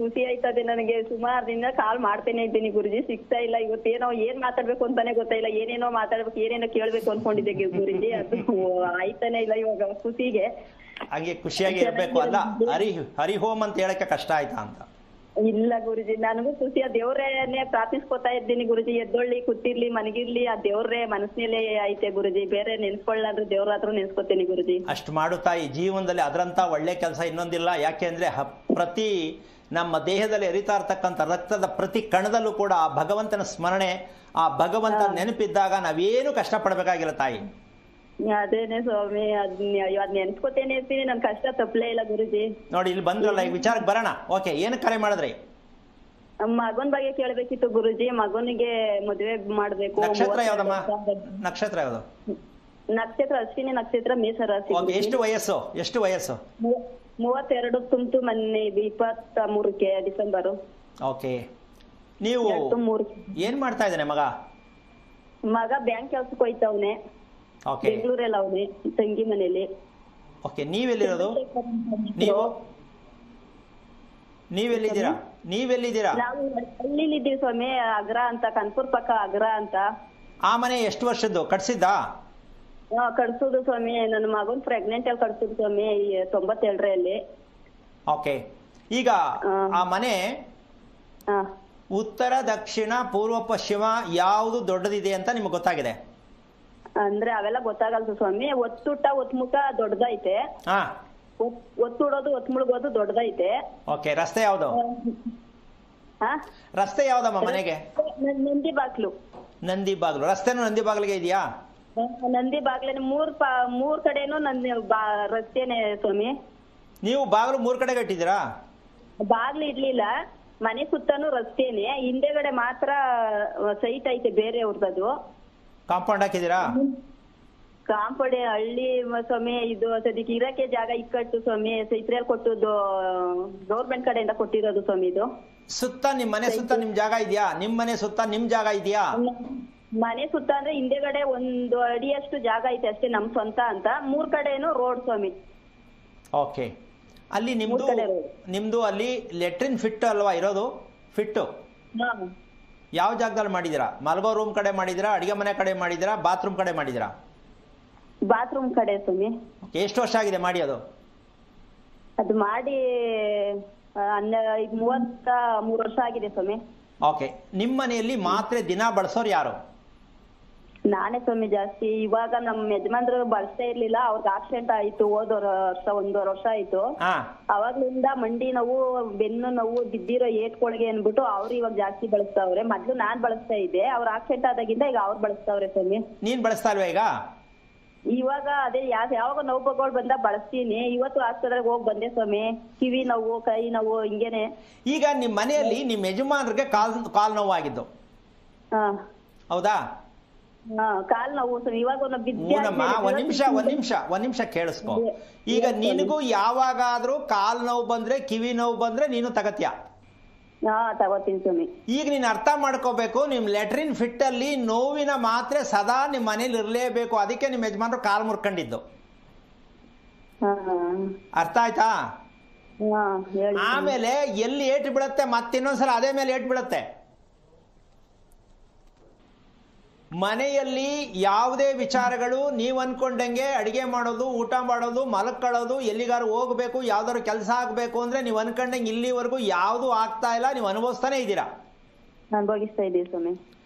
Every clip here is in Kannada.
ಖುಷಿ ಆಯ್ತದೆ ನನಗೆ. ಸುಮಾರು ದಿನ ಕಾಲ್ ಮಾಡ್ತೇನೆ ಇದ್ದೀನಿ ಗುರುಜಿ, ಸಿಗ್ತಾ ಇಲ್ಲ. ಇವತ್ತೇನೋ ಏನ್ ಮಾತಾಡ್ಬೇಕು ಅಂತಾನೆ ಗೊತ್ತಾಯಿಲ್ಲ, ಏನೇನೋ ಮಾತಾಡ್ಬೇಕು, ಏನೇನೋ ಕೇಳ್ಬೇಕು ಅನ್ಕೊಂಡಿದ್ದೆ ಗುರುಜಿ, ಅದು ಆಯ್ತಾನೆ ಇಲ್ಲ ಇವಾಗ ಖುಷಿಗೆ. ಹಾಗೆ ಖುಷಿಯಾಗಿ ಇರ್ಬೇಕು ಅಲ್ಲ, ಹರಿಹೋಮ್ ಅಂತ ಹೇಳಕ್ಕೆ ಕಷ್ಟ ಆಯ್ತಾ ಅಂತ? ಇಲ್ಲ ಗುರುಜಿ, ನನಗೂ ಖುಷಿಯ ದೇವ್ರೇನೆ ಪ್ರಾರ್ಥಿಸ್ಕೊತಾ ಇದ್ದೀನಿ ಗುರುಜಿ. ಎದ್ದೊಳ್ಳಿ ಕೂತಿರ್ಲಿ ಮನಗಿರ್ಲಿ ಆ ದೇವ್ರೇ ಮನಸ್ಸಿನಲ್ಲೇ ಐತೆ ಗುರುಜಿ, ಬೇರೆ ನೆನ್ಸ್ಕೊಳ್ಳಾದ್ರು ದೇವ್ರಾದ್ರೂ ನೆನ್ಸ್ಕೊತೀನಿ ಗುರುಜಿ. ಅಷ್ಟು ಮಾಡು ತಾಯಿ, ಜೀವನದಲ್ಲಿ ಅದರಂತ ಒಳ್ಳೆ ಕೆಲಸ ಇನ್ನೊಂದಿಲ್ಲ. ಯಾಕೆಂದ್ರೆ ಪ್ರತಿ ನಮ್ಮ ದೇಹದಲ್ಲಿ ಹರಿತಾ ಇರ್ತಕ್ಕಂಥ ರಕ್ತದ ಪ್ರತಿ ಕಣದಲ್ಲೂ ಕೂಡ ಆ ಭಗವಂತನ ಸ್ಮರಣೆ, ಆ ಭಗವಂತ ನೆನಪಿದ್ದಾಗ ನಾವೇನು ಕಷ್ಟಪಡಬೇಕಾಗಿಲ್ಲ ತಾಯಿ. ಅದೇನೆ ಸ್ವಾಮಿ, ಅದ್ ನೆನ್ಸ್ಕೊತೇನೆ ಇರ್ತೀನಿ, ನನ್ ಕಷ್ಟ ತಪ್ಪಲೇ ಇಲ್ಲ ಗುರುಜಿ. ನೋಡಿ ಇಲ್ಲಿ ಬಂದ್ರಲ್ಲ, ಈ ವಿಚಾರಕ್ಕೆ ಬರೋಣ. ಓಕೆ, ಏನು ಕರೆ ಮಾಡಿದ್ರಿ? ಮಗನ್ ಬಗ್ಗೆ ಕೇಳ್ಬೇಕಿತ್ತು ಗುರುಜಿ. ಮಗನಿಗೆ ಮದ್ವೆ ಮಾಡ್ಬೇಕು. ನಕ್ಷತ್ರ ಯಾವ್ದಮ್ಮ? ನಕ್ಷತ್ರ ಯಾವ್ದು? ನಕ್ಷತ್ರ ಅಶ್ವಿನಿ ನಕ್ಷತ್ರ, ಮೇಷರಾಶಿ. ಎಷ್ಟು ವಯಸ್ಸು? ಎಷ್ಟು ವಯಸ್ಸು? 32 ತುಂಬ್ತು, ಮೊನ್ನೆ 23ಕ್ಕೆ ಡಿಸೆಂಬರ್. ಓಕೆ, ನೀವು ಏನ್ ಮಾಡ್ತಾ ಇದ್ದಾನೆ ಮಗ? ಮಗ ಬ್ಯಾಂಕ್ ಕೆಲ್ಸಕ್ಕೆ ಹೋಯ್ತವನೆ, ಓಕೆ, ಬೆಂಗಳೂರಲ್ಲಿ ಅವನೇ, ತಂಗಿ ಮನೇಲಿ. ಓಕೆ, ನೀವೆಲ್ಲಿರೋದು? ನೀವೆಲ್ಲಿದ್ದೀರಾ? ನೀವೆಲ್ಲಿದ್ದೀರಾ? ನಾವು ಹಳ್ಳಿಲಿದ್ದೀವಿ ಸ್ವಾಮಿ, ಅಗ್ರ ಅಂತ, ಕನ್ಪುರ್ ಪಕ್ಕ ಅಗ್ರ ಅಂತ. ಆ ಮನೆ ಎಷ್ಟು ವರ್ಷದ್ದು ಕಟ್ಸಿದ್ದಾ? ಕಟ್ಸುದು ಸ್ವಾಮಿ, ನನ್ನ ಮಗನ್ ಪ್ರೆಗ್ನೆಂಟ್ ಅಲ್ಲಿ ಕಟ್ಸುದು ಸ್ವಾಮಿ, 97ರಲ್ಲಿ. ಓಕೆ, ಈಗ ಆ ಮನೆ ಉತ್ತರ, ದಕ್ಷಿಣ, ಪೂರ್ವ, ಪಶ್ಚಿಮ ಯಾವುದು ದೊಡ್ಡದಿದೆ ಅಂತ ನಿಮ್ಗೆ ಗೊತ್ತಾಗಿದೆ? ಅಂದ್ರೆ ಅವೆಲ್ಲ ಗೊತ್ತಾಗಲ್ದು ಸ್ವಾಮಿ. ಒತ್ತುಟ ಒತ್ಮುಖ ದೊಡ್ಡದೈತೆ, ಒತ್ತುಡೋದು ಒತ್ಮುಳುಗೋದು ದೊಡ್ಡದೈತೆ. ಓಕೆ, ರಸ್ತೆ ಯಾವ್ದು? ರಸ್ತೆ ಯಾವ್ದಮ್ಮ ಮನೆಗೆ? ನಂದಿ ಬಾಗ್ಲು. ನಂದಿ ಬಾಗ್ಲು ರಸ್ತೆನೂ ನಂದಿ ಬಾಗ್ಲಿಗೆ ಇದೆಯಾ? ನಂದಿ ಬಾಗ್ಲೇನೆ, ಮೂರ್ ಕಡೆನೂ ನಂದಿ ರಸ್ತೆನೆ ಸ್ವಾಮಿ. ನೀವು ಬಾಗ್ಲು 3 ಕಡೆ ಕಟ್ಟಿದ್ದೀರಾ? ಬಾಗ್ಲು ಇರ್ಲಿಲ್ಲ, ಮನೆ ಸುತ್ತನೂ ರಸ್ತೆನೆ, ಹಿಂದೆಗಡೆ ಮಾತ್ರ ಸೈಟ್ ಐತೆ ಬೇರೆ ಅವ್ರದ್ದು. ಕಾಂಪೌಂಡ್ ಹಾಕಿದ್ದೀರಾ? ಕಾಂಪೌಂಡ್ ಹಳ್ಳಿ ಸ್ವಾಮಿ, ಇದು ಸದ್ಯಕ್ಕೆ ಇರಕ್ಕೆ ಜಾಗ ಇಕ್ಕಟ್ಟು ಸ್ವಾಮಿ, ಸೈತ್ರಿಯಲ್ಲಿ ಕೊಟ್ಟದ್ದು, ಗೌರ್ಮೆಂಟ್ ಕಡೆಯಿಂದ ಕೊಟ್ಟಿರೋದು ಸ್ವಾಮಿ. ಇದು ಸುತ್ತ ನಿಮ್ ಮನೆ ಸುತ್ತ ನಿಮ್ ಜಾಗ ಇದೆಯಾ? ನಿಮ್ ಮನೆ ಸುತ್ತ ನಿಮ್ ಜಾಗ ಇದೆಯಾ? ಮನೆ ಸುತ್ತ ಅಂದ್ರೆ ಹಿಂದೆಗಡೆ 1 ಅಡಿಯಷ್ಟು ಜಾಗ ಐತೆ ಅಷ್ಟೇ, ನಮ್ ಸ್ವಂತ ಅಂತ. 3 ಕಡೆನೂ ರೋಡ್ ಸ್ವಾಮಿ. ಓಕೆ, ಅಲ್ಲಿ ನಿಮ್ದು ಅಲ್ಲಿ ಲೆಟ್ರಿನ್ ಫಿಟ್ ಅಲ್ವಾ ಇರೋದು? ಫಿಟ್ಟು ಯಾವ ಜಾಗದಲ್ಲಿ ಮಾಡಿದಿರಾ? ಮಲ್ಗೋ ರೂಮ್ ಕಡೆ ಮಾಡಿದಿರಾ, ಅಡಿಗೆ ಮನೆ ಕಡೆ ಮಾಡಿದಿರಾ, ಬಾತ್ರೂಮ್ ಕಡೆ ಮಾಡಿದಿರಾ? ಬಾತ್ರೂಮ್ ಕಡೆ ಸ್ವಾಮಿ. ಎಷ್ಟು ವರ್ಷ ಆಗಿದೆ ಮಾಡಿ ಅದು? ಅದು ಮಾಡಿ 33 ವರ್ಷ ಆಗಿದೆ ಸ್ವಾಮಿ. ಓಕೆ, ನಿಮ್ಮ ಮನೆಯಲ್ಲಿ ಮಾತ್ರೆ ದಿನ ಬಳಸೋರು ಯಾರು? ನಾನೇ ಸ್ವಾಮಿ ಜಾಸ್ತಿ. ಇವಾಗ ನಮ್ ಯಜಮಾನ್ರು ಬಳಸ್ತಾ ಇರ್ಲಿಲ್ಲ, ಅವ್ರಿಗೆ ಆಕ್ಸಿಡೆಂಟ್ ಆಯ್ತು ಹೋದ ವರ್ಷ, 1.5 ವರ್ಷ ಆಯ್ತು. ಅವಾಗ್ಲಿಂದ ಮಂಡಿ ನೋವು, ಬೆನ್ನು ನೋವು, ಬಿದ್ದಿರೋ ಏಟ್ಕೊಳಗೆ ಅನ್ಬಿಟ್ಟು ಅವ್ರು ಇವಾಗ ಜಾಸ್ತಿ ಬಳಸ್ತಾವ್ರೆ. ಮೊದ್ಲು ನಾನ್ ಬಳಸ್ತಾ ಇದ್ದೆ, ಅವ್ರ ಆಕ್ಸಿಡೆಂಟ್ ಆದಾಗಿಂದ ಈಗ ಅವ್ರು ಬಳಸ್ತಾವ್ರೆ ಸ್ವಾಮಿ. ನೀನ್ ಬಳಸ್ತಾ ಇಲ್ವಾ ಈಗ? ಇವಾಗ ಅದೇ ಯಾವಾಗ ನೋವು ಬಗ್ಗಳು ಬಂದ ಬಳಸ್ತೀನಿ. ಇವತ್ತು ಆಸ್ಪತ್ರೆಗೆ ಹೋಗಿ ಬಂದೆ ಸ್ವಾಮಿ, ಕಿವಿ ನೋವು, ಕೈ ನೋವು, ಹಿಂಗೇನೆ. ಈಗ ನಿಮ್ ಮನೆಯಲ್ಲಿ ನಿಮ್ ಯಜಮಾನ್ರಿಗೆ ಕಾಲ್ ನೋವಾಗಿದ್ದು ಹೌದಾ? ಕಾಲ್ ನೋವು ಇವಾಗ ಒಂದ್ ನಿಮಿಷ ಕೇಳಿಸ್ಕೊ. ಈಗ ನಿನಗೂ ಯಾವಾಗಾದ್ರೂ ಕಾಲ್ ನೋವು ಬಂದ್ರೆ, ಕಿವಿ ನೋವು ಬಂದ್ರೆ ನೀನು ತಗತ್ಯಾ? ತಗೋತೀನಿ ಸ್ವಾಮಿ. ಈಗ ನೀನ್ ಅರ್ಥ ಮಾಡ್ಕೋಬೇಕು, ನಿಮ್ ಲೆಟ್ರಿನ್ ಫಿಟ್ ಅಲ್ಲಿ ನೋವಿನ ಮಾತ್ರೆ ಸದಾ ನಿಮ್ ಮನೇಲಿ ಇರ್ಲೇಬೇಕು. ಅದಕ್ಕೆ ನಿಮ್ ಯಜಮಾನ್ರು ಕಾಲ್ ಮುರ್ಕೊಂಡಿದ್ದು. ಅರ್ಥ ಆಯ್ತಾ? ಆಮೇಲೆ ಎಲ್ಲಿ ಏಟು ಬೀಳುತ್ತೆ ಮತ್ತಿನ್ನೊಂದ್ಸಲ ಅದೇ ಮೇಲೆ ಏಟು ಬೀಳುತ್ತೆ. ಮನೆಯಲ್ಲಿ ಯಾವುದೇ ವಿಚಾರಗಳು ನೀವು ಅನ್ಕೊಂಡಂಗೆ ಅಡಿಗೆ ಮಾಡೋದು, ಊಟ ಮಾಡೋದು, ಮಲಕ್ಕೊಳ್ಳೋದು, ಎಲ್ಲಿಗಾರು ಹೋಗ್ಬೇಕು, ಯಾವ್ದಾದ್ರು ಕೆಲಸ ಆಗ್ಬೇಕು ಅಂದ್ರೆ ನೀವು ಅನ್ಕೊಂಡಂಗೆ ಇಲ್ಲಿವರೆಗೂ ಯಾವುದು ಆಗ್ತಾ ಇಲ್ಲ, ನೀವು ಅನುಭವಿಸ್ತಾನೆ ಇದ್ದೀರಾ. ಅನುಭವಿಸ್ತಾ ಇದ್ದೀವಿ ಸ್ವಾಮಿ.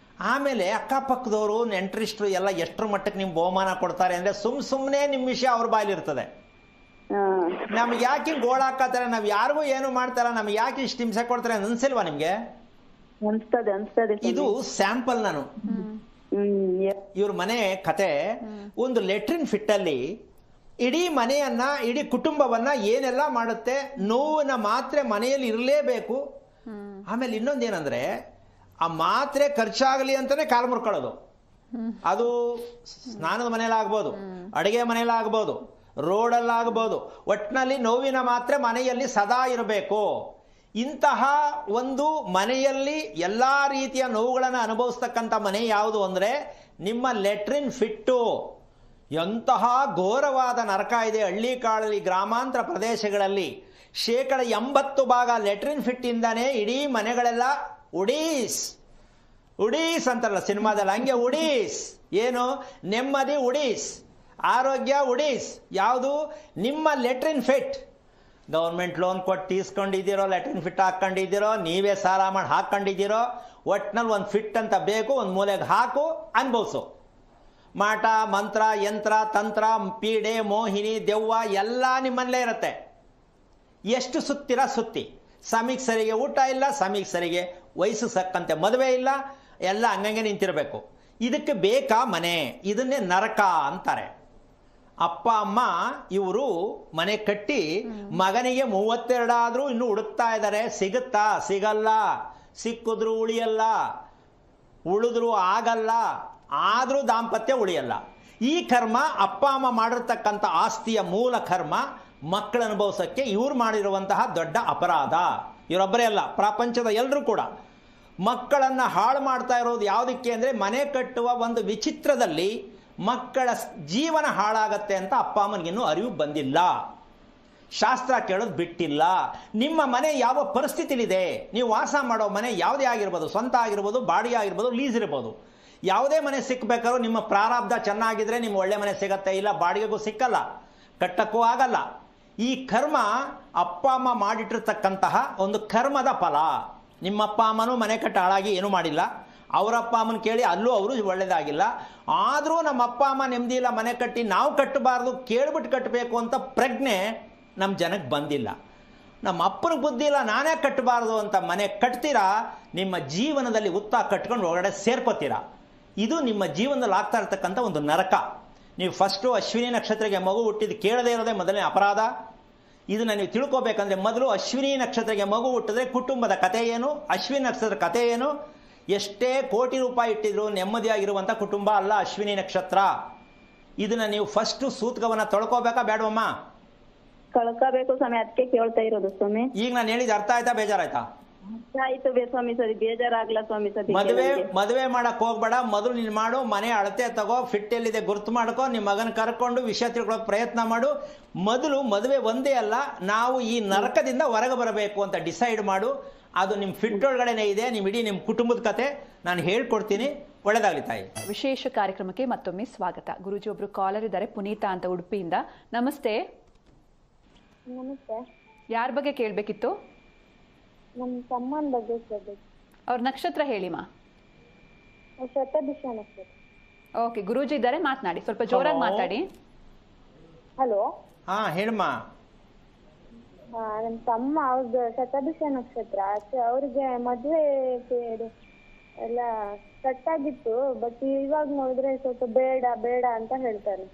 ಆಮೇಲೆ ಅಕ್ಕಪಕ್ಕದವರು, ನೆಂಟರಿಷ್ಟರು ಎಲ್ಲ ಎಷ್ಟರ ಮಟ್ಟಕ್ಕೆ ನಿಮ್ ಬಹುಮಾನ ಕೊಡ್ತಾರೆ ಅಂದ್ರೆ ಸುಮ್ನೆ ನಿಮ್ ವಿಷಯ ಅವ್ರ ಬಾಯಿಲಿರ್ತದೆ. ನಮ್ಗೆ ಯಾಕೆ ಹಿಂಗ್ ಗೋಳಾಕತ್ತಾರೆ, ನಾವ್ ಯಾರಿಗೂ ಏನು ಮಾಡ್ತಾರ, ನಮ್ಗೆ ಯಾಕೆ ಇಷ್ಟು ಹಿಂಸೆ ಕೊಡ್ತಾರೆ ಅನ್ಸಿಲ್ವಾ ನಿಮ್ಗೆ? ಅನ್ಸ್ತದೆ. ಇದು ಸ್ಯಾಂಪಲ್. ನಾನು ಇವ್ರ ಮನೆ ಕತೆ, ಒಂದು ಲೆಟ್ರಿನ್ ಫಿಟ್ ಅಲ್ಲಿ ಇಡೀ ಮನೆಯನ್ನ, ಇಡೀ ಕುಟುಂಬವನ್ನ ಏನೆಲ್ಲ ಮಾಡುತ್ತೆ. ನೋವಿನ ಮಾತ್ರೆ ಮನೆಯಲ್ಲಿ ಇರಲೇಬೇಕು. ಆಮೇಲೆ ಇನ್ನೊಂದೇನಂದ್ರೆ, ಆ ಮಾತ್ರೆ ಖರ್ಚಾಗಲಿ ಅಂತಾನೆ ಕಾಲು ಮುರ್ಕೊಳ್ಳೋದು. ಅದು ಸ್ನಾನದ ಮನೇಲಾಗ್ಬೋದು, ಅಡಿಗೆ ಮನೇಲಾಗ್ಬೋದು, ರೋಡಲ್ಲಾಗ್ಬೋದು, ಒಟ್ಟಿನಲ್ಲಿ ನೋವಿನ ಮಾತ್ರೆ ಮನೆಯಲ್ಲಿ ಸದಾ ಇರಬೇಕು. ಇಂತಹ ಒಂದು ಮನೆಯಲ್ಲಿ ಎಲ್ಲ ರೀತಿಯ ನೋವುಗಳನ್ನು ಅನುಭವಿಸ್ತಕ್ಕಂಥ ಮನೆ ಯಾವುದು ಅಂದರೆ ನಿಮ್ಮ ಲೆಟ್ರಿನ್ ಫಿಟ್ಟು. ಎಂತಹ ಘೋರವಾದ ನರಕ ಇದೆ ಹಳ್ಳಿ ಕಾಳಲ್ಲಿ, ಗ್ರಾಮಾಂತರ ಪ್ರದೇಶಗಳಲ್ಲಿ. 80% ಲೆಟ್ರಿನ್ ಫಿಟ್ಟಿಂದಾನೇ ಇಡೀ ಮನೆಗಳೆಲ್ಲ ಉಡೀಸ್ ಅಂತಾರಲ್ಲ ಸಿನಿಮಾದಲ್ಲಿ, ಹಂಗೆ ಉಡೀಸ್. ಏನು? ನೆಮ್ಮದಿ ಉಡೀಸ್, ಆರೋಗ್ಯ ಉಡೀಸ್. ಯಾವುದು? ನಿಮ್ಮ ಲೆಟ್ರಿನ್ ಫಿಟ್. ಗೌರ್ಮೆಂಟ್ ಲೋನ್ ಕೊಟ್ಟು ತೀಸ್ಕೊಂಡಿದ್ದೀರೋ, ಲೆಟ್ರಿನ್ ಫಿಟ್ ಹಾಕ್ಕೊಂಡಿದ್ದೀರೋ, ನೀವೇ ಸಾಲ ಮಾಡಿ ಹಾಕ್ಕೊಂಡಿದ್ದೀರೋ, ಒಟ್ಟಿನಲ್ಲಿ ಒಂದು ಫಿಟ್ ಅಂತ ಬೇಕು, ಒಂದು ಮೂಲೆಗೆ ಹಾಕು, ಅನುಭವಿಸು. ಮಾಟ ಮಂತ್ರ ಯಂತ್ರ ತಂತ್ರ ಪೀಡೆ ಮೋಹಿನಿ ದೆವ್ವ ಎಲ್ಲ ನಿಮ್ಮಲ್ಲೇ ಇರುತ್ತೆ. ಎಷ್ಟು ಸುತ್ತಿರ ಸುತ್ತಿ. ಸಮಯಕ್ಕೆ ಸರಿಗೆ ಊಟ ಇಲ್ಲ, ಸಮಯಕ್ಕೆ ಸರಿಗೆ ವಯಸ್ಸು ಸಕ್ಕಂತೆ ಮದುವೆ ಇಲ್ಲ, ಎಲ್ಲ ಹಂಗಂಗೆ ನಿಂತಿರಬೇಕು. ಇದಕ್ಕೆ ಬೇಕಾ ಮನೆ? ಇದನ್ನೇ ನರಕ ಅಂತಾರೆ. ಅಪ್ಪ ಅಮ್ಮ ಇವರು ಮನೆ ಕಟ್ಟಿ ಮಗನಿಗೆ 32 ಆದರೂ ಇನ್ನೂ ಹುಡುಕ್ತಾ ಇದ್ದಾರೆ. ಸಿಗುತ್ತಾ? ಸಿಗಲ್ಲ. ಸಿಕ್ಕಿದ್ರು ಉಳಿಯಲ್ಲ, ಉಳಿದ್ರು ಆಗಲ್ಲ, ಆದರೂ ದಾಂಪತ್ಯ ಉಳಿಯಲ್ಲ. ಈ ಕರ್ಮ ಅಪ್ಪ ಅಮ್ಮ ಮಾಡಿರ್ತಕ್ಕಂಥ ಆಸ್ತಿಯ ಮೂಲ ಕರ್ಮ ಮಕ್ಕಳು ಅನುಭವಿಸೋಕ್ಕೆ ಇವ್ರು ಮಾಡಿರುವಂತಹ ದೊಡ್ಡ ಅಪರಾಧ. ಇವರೊಬ್ಬರೇ ಅಲ್ಲ, ಪ್ರಪಂಚದ ಎಲ್ಲರೂ ಕೂಡ ಮಕ್ಕಳನ್ನು ಹಾಳು ಮಾಡ್ತಾ ಇರೋದು ಯಾವುದಕ್ಕೆ ಅಂದರೆ, ಮನೆ ಕಟ್ಟುವ ಒಂದು ವಿಚಿತ್ರದಲ್ಲಿ ಮಕ್ಕಳ ಜೀವನ ಹಾಳಾಗತ್ತೆ ಅಂತ ಅಪ್ಪ ಅಮ್ಮನಿಗಿನ್ನೂ ಅರಿವು ಬಂದಿಲ್ಲ. ಶಾಸ್ತ್ರ ಕೇಳೋದು ಬಿಟ್ಟಿಲ್ಲ. ನಿಮ್ಮ ಮನೆ ಯಾವ ಪರಿಸ್ಥಿತಿಲಿದೆ, ನೀವು ವಾಸ ಮಾಡೋ ಮನೆ ಯಾವುದೇ ಆಗಿರ್ಬೋದು, ಸ್ವಂತ ಆಗಿರ್ಬೋದು, ಬಾಡಿಗೆ ಆಗಿರ್ಬೋದು, ಲೀಸ್ ಇರ್ಬೋದು, ಯಾವುದೇ ಮನೆ ಸಿಕ್ಕಬೇಕಾದ್ರೂ ನಿಮ್ಮ ಪ್ರಾರಬ್ಧ ಚೆನ್ನಾಗಿದ್ರೆ ನಿಮ್ಮ ಒಳ್ಳೆ ಮನೆ ಸಿಗತ್ತೆ, ಇಲ್ಲ ಬಾಡಿಗೆಗೂ ಸಿಕ್ಕಲ್ಲ, ಕಟ್ಟಕ್ಕೂ ಆಗಲ್ಲ. ಈ ಕರ್ಮ ಅಪ್ಪ ಅಮ್ಮ ಮಾಡಿಟ್ಟಿರ್ತಕ್ಕಂತಹ ಒಂದು ಕರ್ಮದ ಫಲ. ನಿಮ್ಮಪ್ಪ ಅಮ್ಮನೂ ಮನೆ ಕಟ್ಟ ಹಾಳಾಗಿ ಏನೂ ಮಾಡಿಲ್ಲ, ಅವರಪ್ಪ ಅಮ್ಮನ ಕೇಳಿ ಅಲ್ಲೂ ಅವರು ಒಳ್ಳೆಯದಾಗಿಲ್ಲ. ಆದರೂ ನಮ್ಮ ಅಪ್ಪ ಅಮ್ಮ ನೆಮ್ಮದಿ ಇಲ್ಲ, ಮನೆ ಕಟ್ಟಿ ನಾವು ಕಟ್ಟಬಾರ್ದು, ಕೇಳ್ಬಿಟ್ಟು ಕಟ್ಟಬೇಕು ಅಂತ ಪ್ರಜ್ಞೆ ನಮ್ಮ ಜನಕ್ಕೆ ಬಂದಿಲ್ಲ. ನಮ್ಮ ಅಪ್ಪನಿಗೆ ಬುದ್ಧಿ ಇಲ್ಲ, ನಾನೇ ಕಟ್ಟಬಾರ್ದು ಅಂತ ಮನೆ ಕಟ್ತೀರಾ, ನಿಮ್ಮ ಜೀವನದಲ್ಲಿ ಉತ್ತಾ ಕಟ್ಕೊಂಡು ಒಳಗಡೆ ಸೇರ್ಕೋತೀರಾ. ಇದು ನಿಮ್ಮ ಜೀವನದಲ್ಲಿ ಆಗ್ತಾ ಇರ್ತಕ್ಕಂಥ ಒಂದು ನರಕ. ನೀವು ಫಸ್ಟು ಅಶ್ವಿನಿ ನಕ್ಷತ್ರಕ್ಕೆ ಮಗು ಹುಟ್ಟಿದ್ದು ಕೇಳದೇ ಇರೋದೇ ಮೊದಲನೇ ಅಪರಾಧ. ಇದನ್ನು ನೀವು ತಿಳ್ಕೋಬೇಕಂದ್ರೆ ಮೊದಲು ಅಶ್ವಿನಿ ನಕ್ಷತ್ರಕ್ಕೆ ಮಗು ಹುಟ್ಟಿದ್ರೆ ಕುಟುಂಬದ ಕಥೆ ಏನು, ಅಶ್ವಿನಿ ನಕ್ಷತ್ರದ ಕಥೆ ಏನು. ಎಷ್ಟೇ ಕೋಟಿ ರೂಪಾಯಿ ಇಟ್ಟಿದ್ರು ನೆಮ್ಮದಿಯಾಗಿರುವಂಥ ಕುಟುಂಬ ಅಲ್ಲ ಅಶ್ವಿನಿ ನಕ್ಷತ್ರ. ಇದನ್ನು ನೀವು ಫಸ್ಟು ಸೂತ್ಕವನ್ನು ತೊಳ್ಕೋಬೇಕಾ ಬೇಡವಮ್ಮ? ಕಳ್ಕೋಬೇಕು ಸ್ವಾಮಿ, ಅದಕ್ಕೆ ಕೇಳ್ತಾ ಇರೋದು ಸ್ವಾಮಿ. ಈಗ ನಾನು ಹೇಳಿದ ಅರ್ಥ ಆಯ್ತಾ, ಬೇಜಾರಾಯ್ತಾ? ಆಯ್ತು ಸ್ವಾಮಿ, ಸರಿ ಬೇಜಾರಾಗ್ಲ ಸ್ವಾಮಿ. ಸರಿ ಮದುವೆ ಮಾಡಕ್ ಹೋಗ್ಬೇಡ, ಮೊದಲು ನೀನು ಮಾಡು, ಮನೆ ಅಳತೆ ತಗೋ, ಫಿಟ್ ಎಲ್ಲಿದೆ ಗುರ್ತು ಮಾಡ್ಕೋ, ನಿಮ್ಮ ಮಗನ ಕರ್ಕೊಂಡು ವಿಷಯ ತಿಳ್ಕೊಳಕ್ ಪ್ರಯತ್ನ ಮಾಡು. ಮೊದಲು ಮದುವೆ ಒಂದೇ ಅಲ್ಲ, ನಾವು ಈ ನರಕದಿಂದ ಹೊರಗೆ ಬರಬೇಕು ಅಂತ ಡಿಸೈಡ್ ಮಾಡು. ಅದು ನಿಮ್ಮ ಫಿಟ್ ಒಳಗಡೆನೇ ಇದೆ, ನಿಮ್ಮ ಕುಟುಂಬದ ಕತೆ ನಾನು ಹೇಳ್ಕೊಡ್ತೀನಿ. ಒಳ್ಳೆದಾಗಲಿ ತಾಯಿ. ವಿಶೇಷ ಕಾರ್ಯಕ್ರಮಕ್ಕೆ ಮತ್ತೊಮ್ಮೆ ಸ್ವಾಗತ. ಗುರುಜಿ ಒಬ್ರು ಕಾಲರ್ ಇದ್ದಾರೆ, ಪುನೀತಾ ಅಂತ, ಉಡುಪಿಯಿಂದ. ನಮಸ್ತೆ. ನಮಸ್ತೆ. ಯಾರ ಬಗ್ಗೆ ಕೇಳಬೇಕಿತ್ತು? ನಮ್ಮ ತಮ್ಮನ ಬಗ್ಗೆ ಕೇಳಬೇಕು. ಅವ್ರ ನಕ್ಷತ್ರ ಹೇಳಿಮಾ. ಶತಭಿಷ ನಕ್ಷತ್ರ. ಓಕೆ, ಗುರೂಜಿ ಇದ್ದಾರೆ, ಮಾತನಾಡಿ. ಸ್ವಲ್ಪ ಜೋರಾಗಿ ಮಾತಾಡಿ. ಹಲೋ. ಹಾ ಹೇಳಮ್ಮ. ನಮ್ಮ ತಮ್ಮ ಅವ್ರದ್ದು ಶತಭಿಷ ನಕ್ಷತ್ರ. ಅವ್ರಿಗೆ ಮದುವೆ ಎಲ್ಲ ಸೆಟ್ ಆಗಿತ್ತು, ಬಟ್ ಇವಾಗ ನೋಡಿದ್ರೆ ಸ್ವಲ್ಪ ಬೇಡ ಅಂತ ಹೇಳ್ತಾರೆ.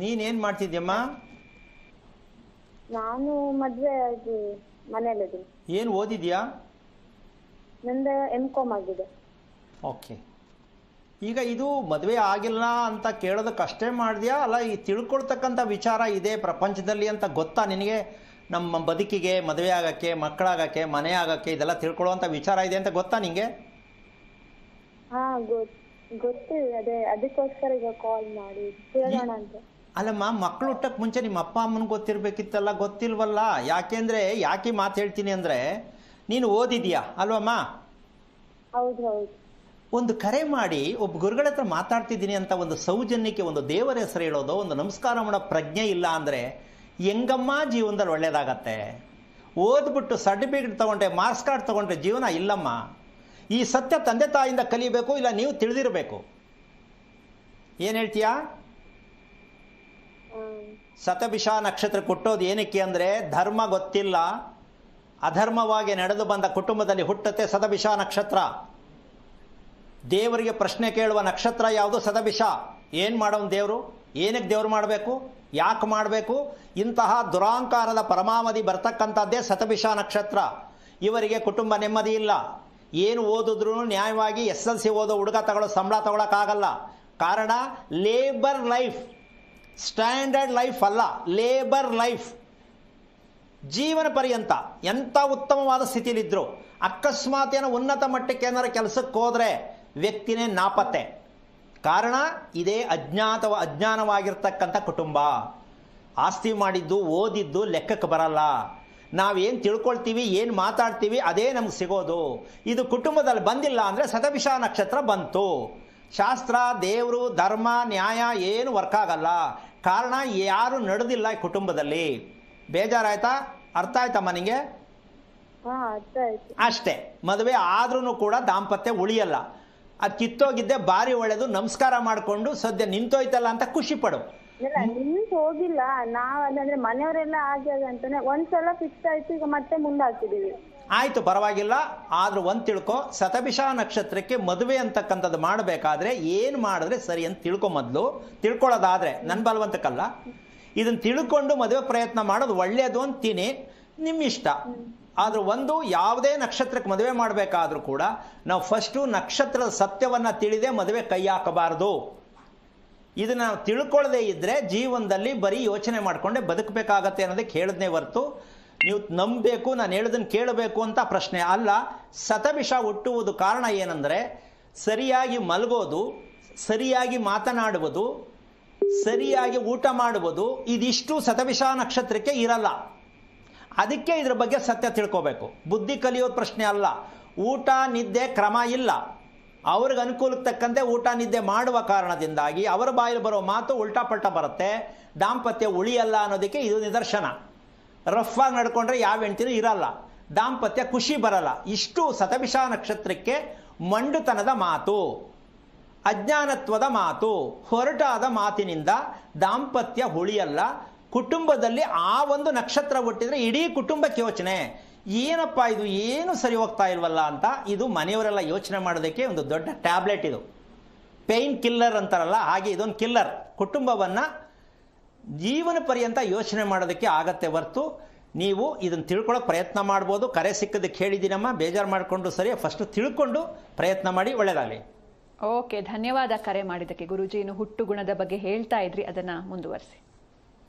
ನೀನೇನ್ ಮಾಡ್ತಿದ್ಯಮ್ಮ? ನಾನು ಮದ್ವೆ ಆಗಿ ಮನೇಲಿದ್ದೀನಿ. ಏನು ಓದಿದ್ಯಾ? ನಂದು M.Com ಆಗಿದೆ. ಓಕೆ. ಈಗ ಇದು ಮದುವೆ ಆಗಿಲ್ಲ ಅಂತ ಕೇಳೋದಕ್ಕಷ್ಟೇ ಮಾಡಿದ್ಯಾ, ಅಲ್ಲ ಈ ತಿಳ್ಕೊಳ್ತಕ್ಕಂಥ ವಿಚಾರ ಇದೆ ಪ್ರಪಂಚದಲ್ಲಿ ಅಂತ ಗೊತ್ತಾ ನಿನಗೆ? ನಮ್ಮ ಬದುಕಿಗೆ ಮದುವೆ ಆಗೋಕ್ಕೆ, ಮಕ್ಕಳಾಗಕ್ಕೆ, ಮನೆ ಆಗೋಕ್ಕೆ ಇದೆಲ್ಲ ತಿಳ್ಕೊಳ್ಳುವಂಥ ವಿಚಾರ ಇದೆ ಅಂತ ಗೊತ್ತಾ ನಿನಗೆ? ಹಾಂ, ಗೊತ್ತಿದೆ. ಅದಕ್ಕೋಸ್ಕರ ಈಗ ಕಾಲ್ ಮಾಡಿ ಕೇಳೋಣ ಅಂತ. ಅಲ್ಲಮ್ಮ, ಮಕ್ಕಳು ಹುಟ್ಟಕ್ಕೆ ಮುಂಚೆ ನಿಮ್ಮ ಅಪ್ಪ ಅಮ್ಮನಿಗೆ ಗೊತ್ತಿರಬೇಕಿತ್ತಲ್ಲ, ಗೊತ್ತಿಲ್ವಲ್ಲ. ಯಾಕೆ ಮಾತು ಹೇಳ್ತೀನಿ ಅಂದರೆ, ನೀನು ಓದಿದ್ಯಾ ಅಲ್ವಮ್ಮ? ಹೌದು. ಒಂದು ಕರೆ ಮಾಡಿ ಒಬ್ಬ ಗುರುಗಳ ಹತ್ರ ಮಾತಾಡ್ತಿದ್ದೀನಿ ಅಂತ ಒಂದು ಸೌಜನ್ಯಕ್ಕೆ ಒಂದು ದೇವರ ಹೆಸರು ಹೇಳೋದು, ಒಂದು ನಮಸ್ಕಾರ ಮಾಡೋ ಪ್ರಜ್ಞೆ ಇಲ್ಲ ಅಂದರೆ ಹೆಂಗಮ್ಮ ಜೀವನದಲ್ಲಿ ಒಳ್ಳೇದಾಗತ್ತೆ? ಓದ್ಬಿಟ್ಟು ಸರ್ಟಿಫಿಕೇಟ್ ತೊಗೊಂಡ್ರೆ, ಮಾರ್ಕ್ಸ್ ಕಾರ್ಡ್ ತೊಗೊಂಡ್ರೆ ಜೀವನ ಇಲ್ಲಮ್ಮ. ಈ ಸತ್ಯ ತಂದೆ ತಾಯಿಯಿಂದ ಕಲಿಬೇಕು, ಇಲ್ಲ ನೀವು ತಿಳಿದಿರಬೇಕು. ಏನು ಹೇಳ್ತೀಯಾ? ಶತಭಿಷ ನಕ್ಷತ್ರ ಕೊಟ್ಟೋದು ಏನಕ್ಕೆ ಅಂದರೆ, ಧರ್ಮ ಗೊತ್ತಿಲ್ಲ, ಅಧರ್ಮವಾಗಿ ನಡೆದು ಬಂದ ಕುಟುಂಬದಲ್ಲಿ ಹುಟ್ಟುತ್ತೆ ಶತಭಿಷ ನಕ್ಷತ್ರ. ದೇವರಿಗೆ ಪ್ರಶ್ನೆ ಕೇಳುವ ನಕ್ಷತ್ರ ಯಾವುದು? ಶತಭಿಷ. ಏನು ಮಾಡೋನು ದೇವರು? ಏನಕ್ಕೆ ದೇವರು ಮಾಡಬೇಕು? ಯಾಕೆ ಮಾಡಬೇಕು? ಇಂತಹ ದುರಾಂಕಾರದ ಪರಮಾವಧಿ ಬರ್ತಕ್ಕಂಥದ್ದೇ ಶತಭಿಷ ನಕ್ಷತ್ರ. ಇವರಿಗೆ ಕುಟುಂಬ ನೆಮ್ಮದಿ ಇಲ್ಲ. ಏನು ಓದಿದ್ರು ನ್ಯಾಯವಾಗಿ SSLC ಓದೋ ಹುಡುಗ ತಗೊಳ್ಳೋ ಸಂಬಳ ತಗೊಳಕ್ಕಾಗಲ್ಲ. ಕಾರಣ ಲೇಬರ್ ಲೈಫ್, ಸ್ಟ್ಯಾಂಡರ್ಡ್ ಲೈಫ್ ಅಲ್ಲ, ಲೇಬರ್ ಲೈಫ್. ಜೀವನ ಪರ್ಯಂತ ಎಂಥ ಉತ್ತಮವಾದ ಸ್ಥಿತಿಲಿದ್ದರು, ಅಕಸ್ಮಾತ್ ಏನೋ ಉನ್ನತ ಮಟ್ಟಕ್ಕೆ ಏನಾರು ಕೆಲಸಕ್ಕೆ ಹೋದರೆ ವ್ಯಕ್ತಿನೇ ನಾಪತ್ತೆ. ಕಾರಣ ಇದೇ ಅಜ್ಞಾನವಾಗಿರ್ತಕ್ಕಂಥ ಕುಟುಂಬ. ಆಸ್ತಿ ಮಾಡಿದ್ದು ಓದಿದ್ದು ಲೆಕ್ಕಕ್ಕೆ ಬರಲ್ಲ. ನಾವೇನು ತಿಳ್ಕೊಳ್ತೀವಿ, ಏನು ಮಾತಾಡ್ತೀವಿ ಅದೇ ನಮ್ಗೆ ಸಿಗೋದು. ಇದು ಕುಟುಂಬದಲ್ಲಿ ಬಂದಿಲ್ಲ ಅಂದರೆ ಶತಭಿಷ ನಕ್ಷತ್ರ ಬಂತು. ಶಾಸ್ತ್ರ, ದೇವರು, ಧರ್ಮ, ನ್ಯಾಯ ಏನು ವರ್ಕ್ ಆಗಲ್ಲ. ಕಾರಣ ಯಾರು ನಡೆದಿಲ್ಲ ಈ ಕುಟುಂಬದಲ್ಲಿ. ಬೇಜಾರಾಯ್ತಾ? ಅರ್ಥ ಆಯ್ತಮ್ಮ ನಿಮಗೆ? ಅಷ್ಟೇ. ಮದುವೆ ಆದ್ರೂ ಕೂಡ ದಾಂಪತ್ಯ ಉಳಿಯಲ್ಲ. ಅದು ಕಿತ್ತೋಗಿದ್ದೆ ಭಾರಿ ಒಳ್ಳೇದು. ನಮಸ್ಕಾರ ಮಾಡಿಕೊಂಡು ಸದ್ಯ ನಿಂತೋಯ್ತಲ್ಲ ಅಂತ ಖುಷಿ ಪಡು. ಇಲ್ಲ ನಿಂತು ಹೋಗಿಲ್ಲ, ನಾವ್ ಅದಂದ್ರೆ ಮನೆಯವರೆಲ್ಲ ಹಾಗೆ ಅಂತಾನೆ ಒಂದ್ಸಲ ಫಿಕ್ಸ್ ಆಯ್ತು, ಈಗ ಮತ್ತೆ ಮುಂದೆ ಹಾಕಿದೀವಿ. ಆಯ್ತು, ಪರವಾಗಿಲ್ಲ. ಆದ್ರೂ ಒಂದ್ ತಿಳ್ಕೊ, ಶತಭಿಷ ನಕ್ಷತ್ರಕ್ಕೆ ಮದುವೆ ಅಂತಕ್ಕಂಥದ್ದು ಮಾಡಬೇಕಾದ್ರೆ ಏನು ಮಾಡಿದ್ರೆ ಸರಿ ಅಂತ ತಿಳ್ಕೊ. ಮೊದಲು ತಿಳ್ಕೊಳ್ಳೋದಾದ್ರೆ, ನನ್ನ ಬಲವಂತಕ್ಕಲ್ಲ, ಇದನ್ನ ತಿಳ್ಕೊಂಡು ಮದುವೆ ಪ್ರಯತ್ನ ಮಾಡೋದು ಒಳ್ಳೆಯದು ಅಂತೀನಿ. ನಿಮ್ಮ ಇಷ್ಟ. ಆದ್ರೆ ಒಂದು, ಯಾವುದೇ ನಕ್ಷತ್ರಕ್ಕೆ ಮದುವೆ ಮಾಡಬೇಕಾದ್ರೂ ಕೂಡ ನಾವು ಫಸ್ಟು ನಕ್ಷತ್ರದ ಸತ್ಯವನ್ನ ತಿಳಿದೇ ಮದುವೆ ಕೈ ಹಾಕಬಾರದು. ಇದನ್ನ ನಾವು ತಿಳ್ಕೊಳ್ಳದೆ ಇದ್ರೆ ಜೀವನದಲ್ಲಿ ಬರೀ ಯೋಚನೆ ಮಾಡ್ಕೊಂಡೆ ಬದುಕಬೇಕಾಗತ್ತೆ ಅನ್ನೋದಕ್ಕೆ ಹೇಳಿದ್ನೇ ಹೊರತು ನೀವು ನಂಬಬೇಕು, ನಾನು ಹೇಳೋದನ್ನು ಕೇಳಬೇಕು ಅಂತ ಪ್ರಶ್ನೆ ಅಲ್ಲ. ಶತಭಿಷ ಹುಟ್ಟುವುದು ಕಾರಣ ಏನಂದರೆ ಸರಿಯಾಗಿ ಮಲಗೋದು, ಸರಿಯಾಗಿ ಮಾತನಾಡುವುದು, ಸರಿಯಾಗಿ ಊಟ ಮಾಡುವುದು, ಇದಿಷ್ಟು ಶತಭಿಷ ನಕ್ಷತ್ರಕ್ಕೆ ಇರಲ್ಲ. ಅದಕ್ಕೆ ಇದ್ರ ಬಗ್ಗೆ ಸತ್ಯ ತಿಳ್ಕೋಬೇಕು. ಬುದ್ಧಿ ಕಲಿಯೋದು ಪ್ರಶ್ನೆ ಅಲ್ಲ. ಊಟ ನಿದ್ದೆ ಕ್ರಮ ಇಲ್ಲ. ಅವ್ರಿಗೆ ಅನುಕೂಲಕ್ಕೆ ತಕ್ಕಂತೆ ಊಟ ನಿದ್ದೆ ಮಾಡುವ ಕಾರಣದಿಂದಾಗಿ ಅವರ ಬಾಯಲ್ಲಿ ಬರೋ ಮಾತು ಉಲ್ಟಾ ಪಲ್ಟಾ ಬರುತ್ತೆ. ದಾಂಪತ್ಯ ಉಳಿಯಲ್ಲ ಅನ್ನೋದಕ್ಕೆ ಇದು ನಿದರ್ಶನ. ರಫ್ ಆಗಿ ನಡ್ಕೊಂಡ್ರೆ ಯಾವ ಹೆಂಡ್ತಿನೂ ಇರಲ್ಲ, ದಾಂಪತ್ಯ ಖುಷಿ ಬರಲ್ಲ. ಇಷ್ಟು ಶತಭಿಷ ನಕ್ಷತ್ರಕ್ಕೆ ಮಂಡುತನದ ಮಾತು, ಅಜ್ಞಾನತ್ವದ ಮಾತು, ಹೊರಟಾದ ಮಾತಿನಿಂದ ದಾಂಪತ್ಯ ಉಳಿಯಲ್ಲ. ಕುಟುಂಬದಲ್ಲಿ ಆ ಒಂದು ನಕ್ಷತ್ರ ಹುಟ್ಟಿದ್ರೆ ಇಡೀ ಕುಟುಂಬಕ್ಕೆ ಯೋಚನೆ, ಏನಪ್ಪ ಇದು ಏನು ಸರಿ ಹೋಗ್ತಾ ಇಲ್ವಲ್ಲ ಅಂತ. ಇದು ಮನೆಯವರೆಲ್ಲ ಯೋಚನೆ ಮಾಡೋದಕ್ಕೆ ಒಂದು ದೊಡ್ಡ ಟ್ಯಾಬ್ಲೆಟ್. ಇದು ಪೇಯ್ನ್ ಕಿಲ್ಲರ್ ಅಂತಾರಲ್ಲ, ಹಾಗೆ ಇದೊಂದು ಕಿಲ್ಲರ್. ಕುಟುಂಬವನ್ನು ಜೀವನ ಪರ್ಯಂತ ಯೋಚನೆ ಮಾಡೋದಕ್ಕೆ ಆಗತ್ತೆ ಹೊರತು ನೀವು ಇದನ್ನು ತಿಳ್ಕೊಳ್ಳೋಕೆ ಪ್ರಯತ್ನ ಮಾಡ್ಬೋದು. ಕರೆ ಸಿಕ್ಕದಕ್ಕೆ ಹೇಳಿದ್ದೀನಮ್ಮ, ಬೇಜಾರು ಮಾಡಿಕೊಂಡು ಸರಿ. ಫಸ್ಟ್ ತಿಳ್ಕೊಂಡು ಪ್ರಯತ್ನ ಮಾಡಿ, ಒಳ್ಳೆಯದಾಗಲಿ. ಓಕೆ, ಧನ್ಯವಾದ ಕರೆ ಮಾಡಿದ್ದಕ್ಕೆ. ಗುರೂಜಿ, ಇನ್ನು ಹುಟ್ಟು ಗುಣದ ಬಗ್ಗೆ ಹೇಳ್ತಾ ಇದ್ರಿ, ಅದನ್ನು ಮುಂದುವರಿಸಿ.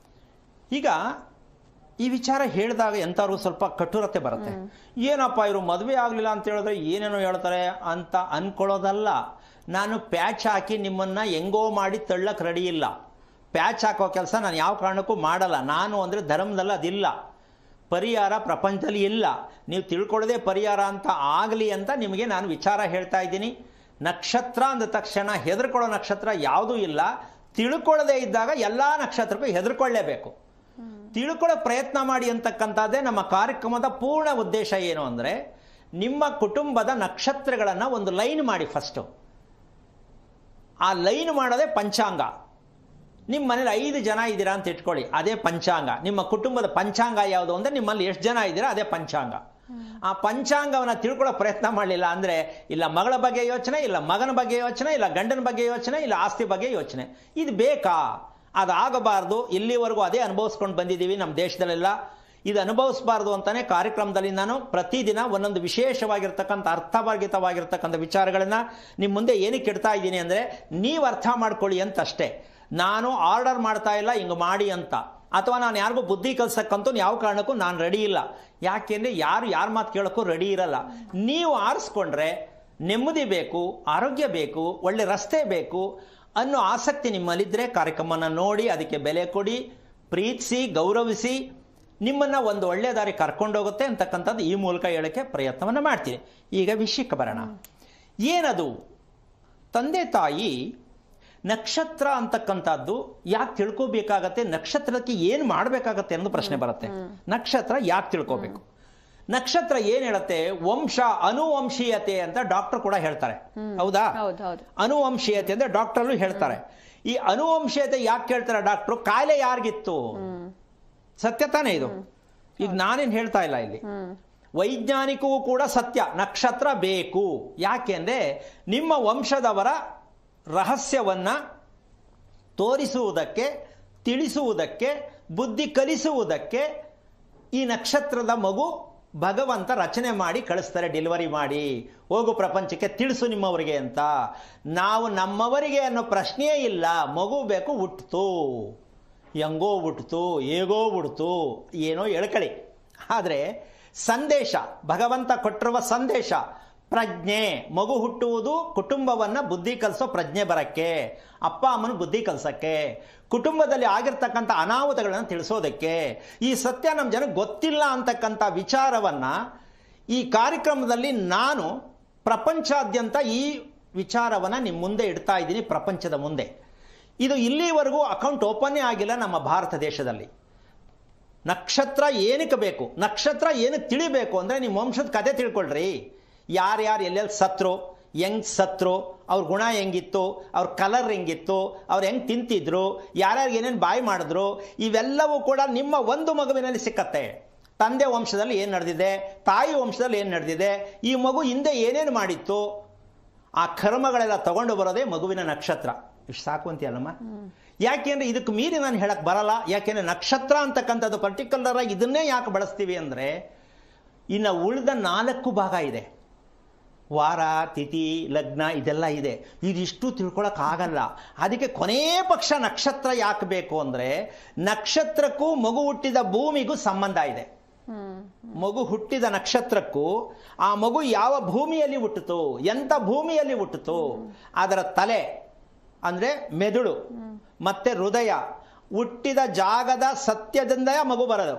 ಈಗ ಈ ವಿಚಾರ ಹೇಳಿದಾಗ ಎಂಥವ್ರು ಸ್ವಲ್ಪ ಕಠೋರತೆ ಬರುತ್ತೆ. ಏನಪ್ಪ ಇವರು ಮದುವೆ ಆಗಲಿಲ್ಲ ಅಂತ ಹೇಳಿದ್ರೆ ಏನೇನೋ ಹೇಳ್ತಾರೆ ಅಂತ ಅಂದ್ಕೊಳ್ಳೋದಲ್ಲ. ನಾನು ಪ್ಯಾಚ್ ಹಾಕಿ ನಿಮ್ಮನ್ನು ಹೆಂಗೋ ಮಾಡಿ ತಳ್ಳಕ್ಕೆ ರೆಡಿ ಇಲ್ಲ. ಪ್ಯಾಚ್ ಹಾಕೋ ಕೆಲಸ ನಾನು ಯಾವ ಕಾರಣಕ್ಕೂ ಮಾಡಲ್ಲ. ನಾನು ಅಂದರೆ ಧರ್ಮದಲ್ಲಿ ಅದಿಲ್ಲ, ಪರಿಹಾರ ಪ್ರಪಂಚದಲ್ಲಿ ಇಲ್ಲ. ನೀವು ತಿಳ್ಕೊಳ್ಳೋದೇ ಪರಿಹಾರ ಅಂತ ಆಗಲಿ ಅಂತ ನಿಮಗೆ ನಾನು ವಿಚಾರ ಹೇಳ್ತಾ ಇದ್ದೀನಿ. ನಕ್ಷತ್ರ ಅಂದ ತಕ್ಷಣ ಹೆದರ್ಕೊಳ್ಳೋ ನಕ್ಷತ್ರ ಯಾವುದೂ ಇಲ್ಲ. ತಿಳ್ಕೊಳ್ಳದೇ ಇದ್ದಾಗ ಎಲ್ಲ ನಕ್ಷತ್ರಕ್ಕೂ ಹೆದರ್ಕೊಳ್ಳೇಬೇಕು. ತಿಳ್ಕೊಳ್ಳೋ ಪ್ರಯತ್ನ ಮಾಡಿ ಅಂತಕ್ಕಂಥದ್ದೇ ನಮ್ಮ ಕಾರ್ಯಕ್ರಮದ ಪೂರ್ಣ ಉದ್ದೇಶ. ಏನು ಅಂದರೆ ನಿಮ್ಮ ಕುಟುಂಬದ ನಕ್ಷತ್ರಗಳನ್ನು ಒಂದು ಲೈನ್ ಮಾಡಿ. ಫಸ್ಟು ಆ ಲೈನ್ ಮಾಡೋದೇ ಪಂಚಾಂಗ. ನಿಮ್ಮ ಮನೇಲಿ 5 ಜನ ಇದ್ದೀರಾ ಅಂತ ಇಟ್ಕೊಳ್ಳಿ, ಅದೇ ಪಂಚಾಂಗ. ನಿಮ್ಮ ಕುಟುಂಬದ ಪಂಚಾಂಗ ಯಾವುದು ಅಂದರೆ ನಿಮ್ಮಲ್ಲಿ ಎಷ್ಟು ಜನ ಇದ್ದೀರಾ ಅದೇ ಪಂಚಾಂಗ. ಆ ಪಂಚಾಂಗವನ್ನು ತಿಳ್ಕೊಳ್ಳೋ ಪ್ರಯತ್ನ ಮಾಡಲಿಲ್ಲ ಅಂದರೆ ಇಲ್ಲ ಮಗಳ ಬಗ್ಗೆ ಯೋಚನೆ, ಇಲ್ಲ ಮಗನ ಬಗ್ಗೆ ಯೋಚನೆ, ಇಲ್ಲ ಗಂಡನ ಬಗ್ಗೆ ಯೋಚನೆ, ಇಲ್ಲ ಆಸ್ತಿ ಬಗ್ಗೆ ಯೋಚನೆ. ಇದು ಬೇಕಾ? ಅದಾಗಬಾರ್ದು. ಇಲ್ಲಿವರೆಗೂ ಅದೇ ಅನುಭವಿಸ್ಕೊಂಡು ಬಂದಿದ್ದೀವಿ ನಮ್ಮ ದೇಶದಲ್ಲೆಲ್ಲ. ಇದು ಅನುಭವಿಸಬಾರ್ದು ಅಂತಾನೆ ಕಾರ್ಯಕ್ರಮದಲ್ಲಿ ನಾನು ಪ್ರತಿದಿನ ಒಂದೊಂದು ವಿಶೇಷವಾಗಿರ್ತಕ್ಕಂಥ ಅರ್ಥವಾಗಿರ್ತಕ್ಕಂಥ ವಿಚಾರಗಳನ್ನು ನಿಮ್ಮ ಮುಂದೆ ಏನಕ್ಕೆ ಇಡ್ತಾ ಇದ್ದೀನಿ ಅಂದರೆ ನೀವು ಅರ್ಥ ಮಾಡ್ಕೊಳ್ಳಿ ಅಂತ ಅಷ್ಟೇ. ನಾನು ಆರ್ಡರ್ ಮಾಡ್ತಾ ಇಲ್ಲ ಹಿಂಗೆ ಮಾಡಿ ಅಂತ, ಅಥವಾ ನಾನು ಯಾರಿಗೂ ಬುದ್ಧಿ ಕಲ್ಸಕ್ಕಂತೂ ಯಾವ ಕಾರಣಕ್ಕೂ ನಾನು ರೆಡಿ ಇಲ್ಲ. ಯಾಕೆಂದರೆ ಯಾರ ಮಾತು ಕೇಳೋಕ್ಕೂ ರೆಡಿ ಇರಲ್ಲ. ನೀವು ಆರಿಸ್ಕೊಂಡ್ರೆ ನೆಮ್ಮದಿ ಬೇಕು, ಆರೋಗ್ಯ ಬೇಕು, ಒಳ್ಳೆ ರಸ್ತೆ ಬೇಕು ಅನ್ನೋ ಆಸಕ್ತಿ ನಿಮ್ಮಲ್ಲಿದ್ದರೆ ಕಾರ್ಯಕ್ರಮನ ನೋಡಿ, ಅದಕ್ಕೆ ಬೆಲೆ ಕೊಡಿ, ಪ್ರೀತಿಸಿ, ಗೌರವಿಸಿ, ನಿಮ್ಮನ್ನು ಒಂದು ಒಳ್ಳೆಯ ದಾರಿ ಕರ್ಕೊಂಡೋಗುತ್ತೆ ಅಂತಕ್ಕಂಥದ್ದು ಈ ಮೂಲಕ ಹೇಳೋಕ್ಕೆ ಪ್ರಯತ್ನವನ್ನು ಮಾಡ್ತೀನಿ. ಈಗ ವಿಷಯಕ್ಕೆ ಬರೋಣ. ಏನದು? ತಂದೆ ತಾಯಿ ನಕ್ಷತ್ರ ಅಂತಕ್ಕಂಥದ್ದು ಯಾಕೆ ತಿಳ್ಕೋಬೇಕಾಗತ್ತೆ, ನಕ್ಷತ್ರಕ್ಕೆ ಏನು ಮಾಡಬೇಕಾಗತ್ತೆ ಅನ್ನೋ ಪ್ರಶ್ನೆ ಬರುತ್ತೆ. ನಕ್ಷತ್ರ ಯಾಕೆ ತಿಳ್ಕೋಬೇಕು? ನಕ್ಷತ್ರ ಏನ್ ಹೇಳುತ್ತೆ? ವಂಶ, ಅನುವಂಶೀಯತೆ ಅಂತ ಡಾಕ್ಟರ್ ಕೂಡ ಹೇಳ್ತಾರೆ. ಹೌದಾ? ಅನುವಂಶೀಯತೆ ಅಂದ್ರೆ ಡಾಕ್ಟರ್ಲು ಹೇಳ್ತಾರೆ. ಈ ಅನುವಂಶೀಯತೆ ಯಾಕೆ ಹೇಳ್ತಾರೆ ಡಾಕ್ಟ್ರು? ಕಾಯಿಲೆ ಯಾರಿಗಿತ್ತು? ಸತ್ಯ ತಾನೇ ಇದು. ಈಗ ನಾನೇನು ಹೇಳ್ತಾ ಇಲ್ಲ ಇಲ್ಲಿ, ವೈಜ್ಞಾನಿಕವೂ ಕೂಡ ಸತ್ಯ. ನಕ್ಷತ್ರ ಬೇಕು. ಯಾಕೆಂದ್ರೆ ನಿಮ್ಮ ವಂಶದವರ ರಹಸ್ಯವನ್ನ ತೋರಿಸುವುದಕ್ಕೆ, ತಿಳಿಸುವುದಕ್ಕೆ, ಬುದ್ಧಿ ಕಲಿಸುವುದಕ್ಕೆ ಈ ನಕ್ಷತ್ರದ ಮಗು ಭಗವಂತ ರಚನೆ ಮಾಡಿ ಕಳಿಸ್ತಾರೆ. ಡೆಲಿವರಿ ಮಾಡಿ, ಹೋಗು ಪ್ರಪಂಚಕ್ಕೆ ತಿಳಿಸು ನಿಮ್ಮವರಿಗೆ ಅಂತ. ನಾವು ನಮ್ಮವರಿಗೆ ಅನ್ನೋ ಪ್ರಶ್ನೆಯೇ ಇಲ್ಲ. ಮಗು ಬೇಕು, ಹುಟ್ಟಿತು, ಹೆಂಗೋ ಹುಟ್ಟಿತು, ಹೇಗೋ ಹುಟ್ಟಿತು, ಏನೋ ಹೇಳ್ಕಳಿ. ಆದರೆ ಸಂದೇಶ, ಭಗವಂತ ಕೊಟ್ಟಿರುವ ಸಂದೇಶ ಪ್ರಜ್ಞೆ, ಮಗು ಹುಟ್ಟುವುದು ಕುಟುಂಬವನ್ನ ಬುದ್ಧಿ ಕಲಿಸೋ ಪ್ರಜ್ಞೆ ಬರಕ್ಕೆ, ಅಪ್ಪ ಅಮ್ಮನ ಬುದ್ಧಿ ಕಲಿಸಕ್ಕೆ, ಕುಟುಂಬದಲ್ಲಿ ಆಗಿರ್ತಕ್ಕಂಥ ಅನಾಹುತಗಳನ್ನು ತಿಳಿಸೋದಕ್ಕೆ. ಈ ಸತ್ಯ ನಮ್ಮ ಜನಕ್ಕೆ ಗೊತ್ತಿಲ್ಲ ಅಂತಕ್ಕಂಥ ವಿಚಾರವನ್ನ ಈ ಕಾರ್ಯಕ್ರಮದಲ್ಲಿ ನಾನು ಪ್ರಪಂಚಾದ್ಯಂತ ಈ ವಿಚಾರವನ್ನ ನಿಮ್ಮ ಮುಂದೆ ಇಡ್ತಾ ಇದ್ದೀನಿ, ಪ್ರಪಂಚದ ಮುಂದೆ. ಇದು ಇಲ್ಲಿವರೆಗೂ ಅಕೌಂಟ್ ಓಪನ್ನೇ ಆಗಿಲ್ಲ ನಮ್ಮ ಭಾರತ ದೇಶದಲ್ಲಿ. ನಕ್ಷತ್ರ ಏನಕ್ಕೆ ಬೇಕು, ನಕ್ಷತ್ರ ಏನಕ್ಕೆ ತಿಳಿಬೇಕು ಅಂದರೆ ನಿಮ್ಮ ವಂಶದ ಕತೆ ತಿಳ್ಕೊಳ್ರಿ. ಯಾರ್ಯಾರು ಎಲ್ಲೆಲ್ಲಿ ಸತ್ರು, ಹೆಂಗ್ ಸತ್ರು, ಅವ್ರ ಗುಣ ಹೆಂಗಿತ್ತು, ಅವ್ರ ಕಲರ್ ಹೆಂಗಿತ್ತು, ಅವ್ರು ಹೆಂಗೆ ತಿಂತಿದ್ರು, ಯಾರ್ಯಾರಿಗೆ ಏನೇನು ಬಾಯಿ ಮಾಡಿದ್ರು, ಇವೆಲ್ಲವೂ ಕೂಡ ನಿಮ್ಮ ಒಂದು ಮಗುವಿನಲ್ಲಿ ಸಿಕ್ಕತ್ತೆ. ತಂದೆ ವಂಶದಲ್ಲಿ ಏನು ನಡೆದಿದೆ, ತಾಯಿ ವಂಶದಲ್ಲಿ ಏನು ನಡೆದಿದೆ, ಈ ಮಗು ಹಿಂದೆ ಏನೇನು ಮಾಡಿತ್ತು, ಆ ಕರ್ಮಗಳೆಲ್ಲ ತಗೊಂಡು ಬರೋದೇ ಮಗುವಿನ ನಕ್ಷತ್ರ. ಇಷ್ಟು ಸಾಕು ಅಂತೀಯಲ್ಲಮ್ಮ. ಯಾಕೆಂದ್ರೆ ಇದಕ್ಕೆ ಮೀರಿ ನಾನು ಹೇಳಕ್ ಬರಲ್ಲ. ಯಾಕೆಂದ್ರೆ ನಕ್ಷತ್ರ ಅಂತಕ್ಕಂಥದ್ದು ಪರ್ಟಿಕ್ಯುಲರ್ ಆಗಿ ಇದನ್ನೇ ಯಾಕೆ ಬಳಸ್ತೀವಿ ಅಂದರೆ, ಇನ್ನು ಉಳಿದ 4 ಭಾಗ ಇದೆ. ವಾರ, ತಿಥಿ, ಲಗ್ನ ಇದೆಲ್ಲ ಇದೆ. ಇದಿಷ್ಟು ತಿಳ್ಕೊಳಕ್ ಆಗಲ್ಲ. ಅದಕ್ಕೆ ಕೊನೇ ಪಕ್ಷ ನಕ್ಷತ್ರ ಯಾಕೆ ಬೇಕು ಅಂದರೆ, ನಕ್ಷತ್ರಕ್ಕೂ ಮಗು ಹುಟ್ಟಿದ ಭೂಮಿಗೂ ಸಂಬಂಧ ಇದೆ. ಮಗು ಹುಟ್ಟಿದ ನಕ್ಷತ್ರಕ್ಕೂ ಆ ಮಗು ಯಾವ ಭೂಮಿಯಲ್ಲಿ ಹುಟ್ಟಿತು, ಎಂಥ ಭೂಮಿಯಲ್ಲಿ ಹುಟ್ಟಿತು, ಅದರ ತಲೆ ಅಂದ್ರೆ ಮೆದುಳು ಮತ್ತೆ ಹೃದಯ, ಹುಟ್ಟಿದ ಜಾಗದ ಸತ್ಯದಿಂದ ಮಗು ಬರೋದು.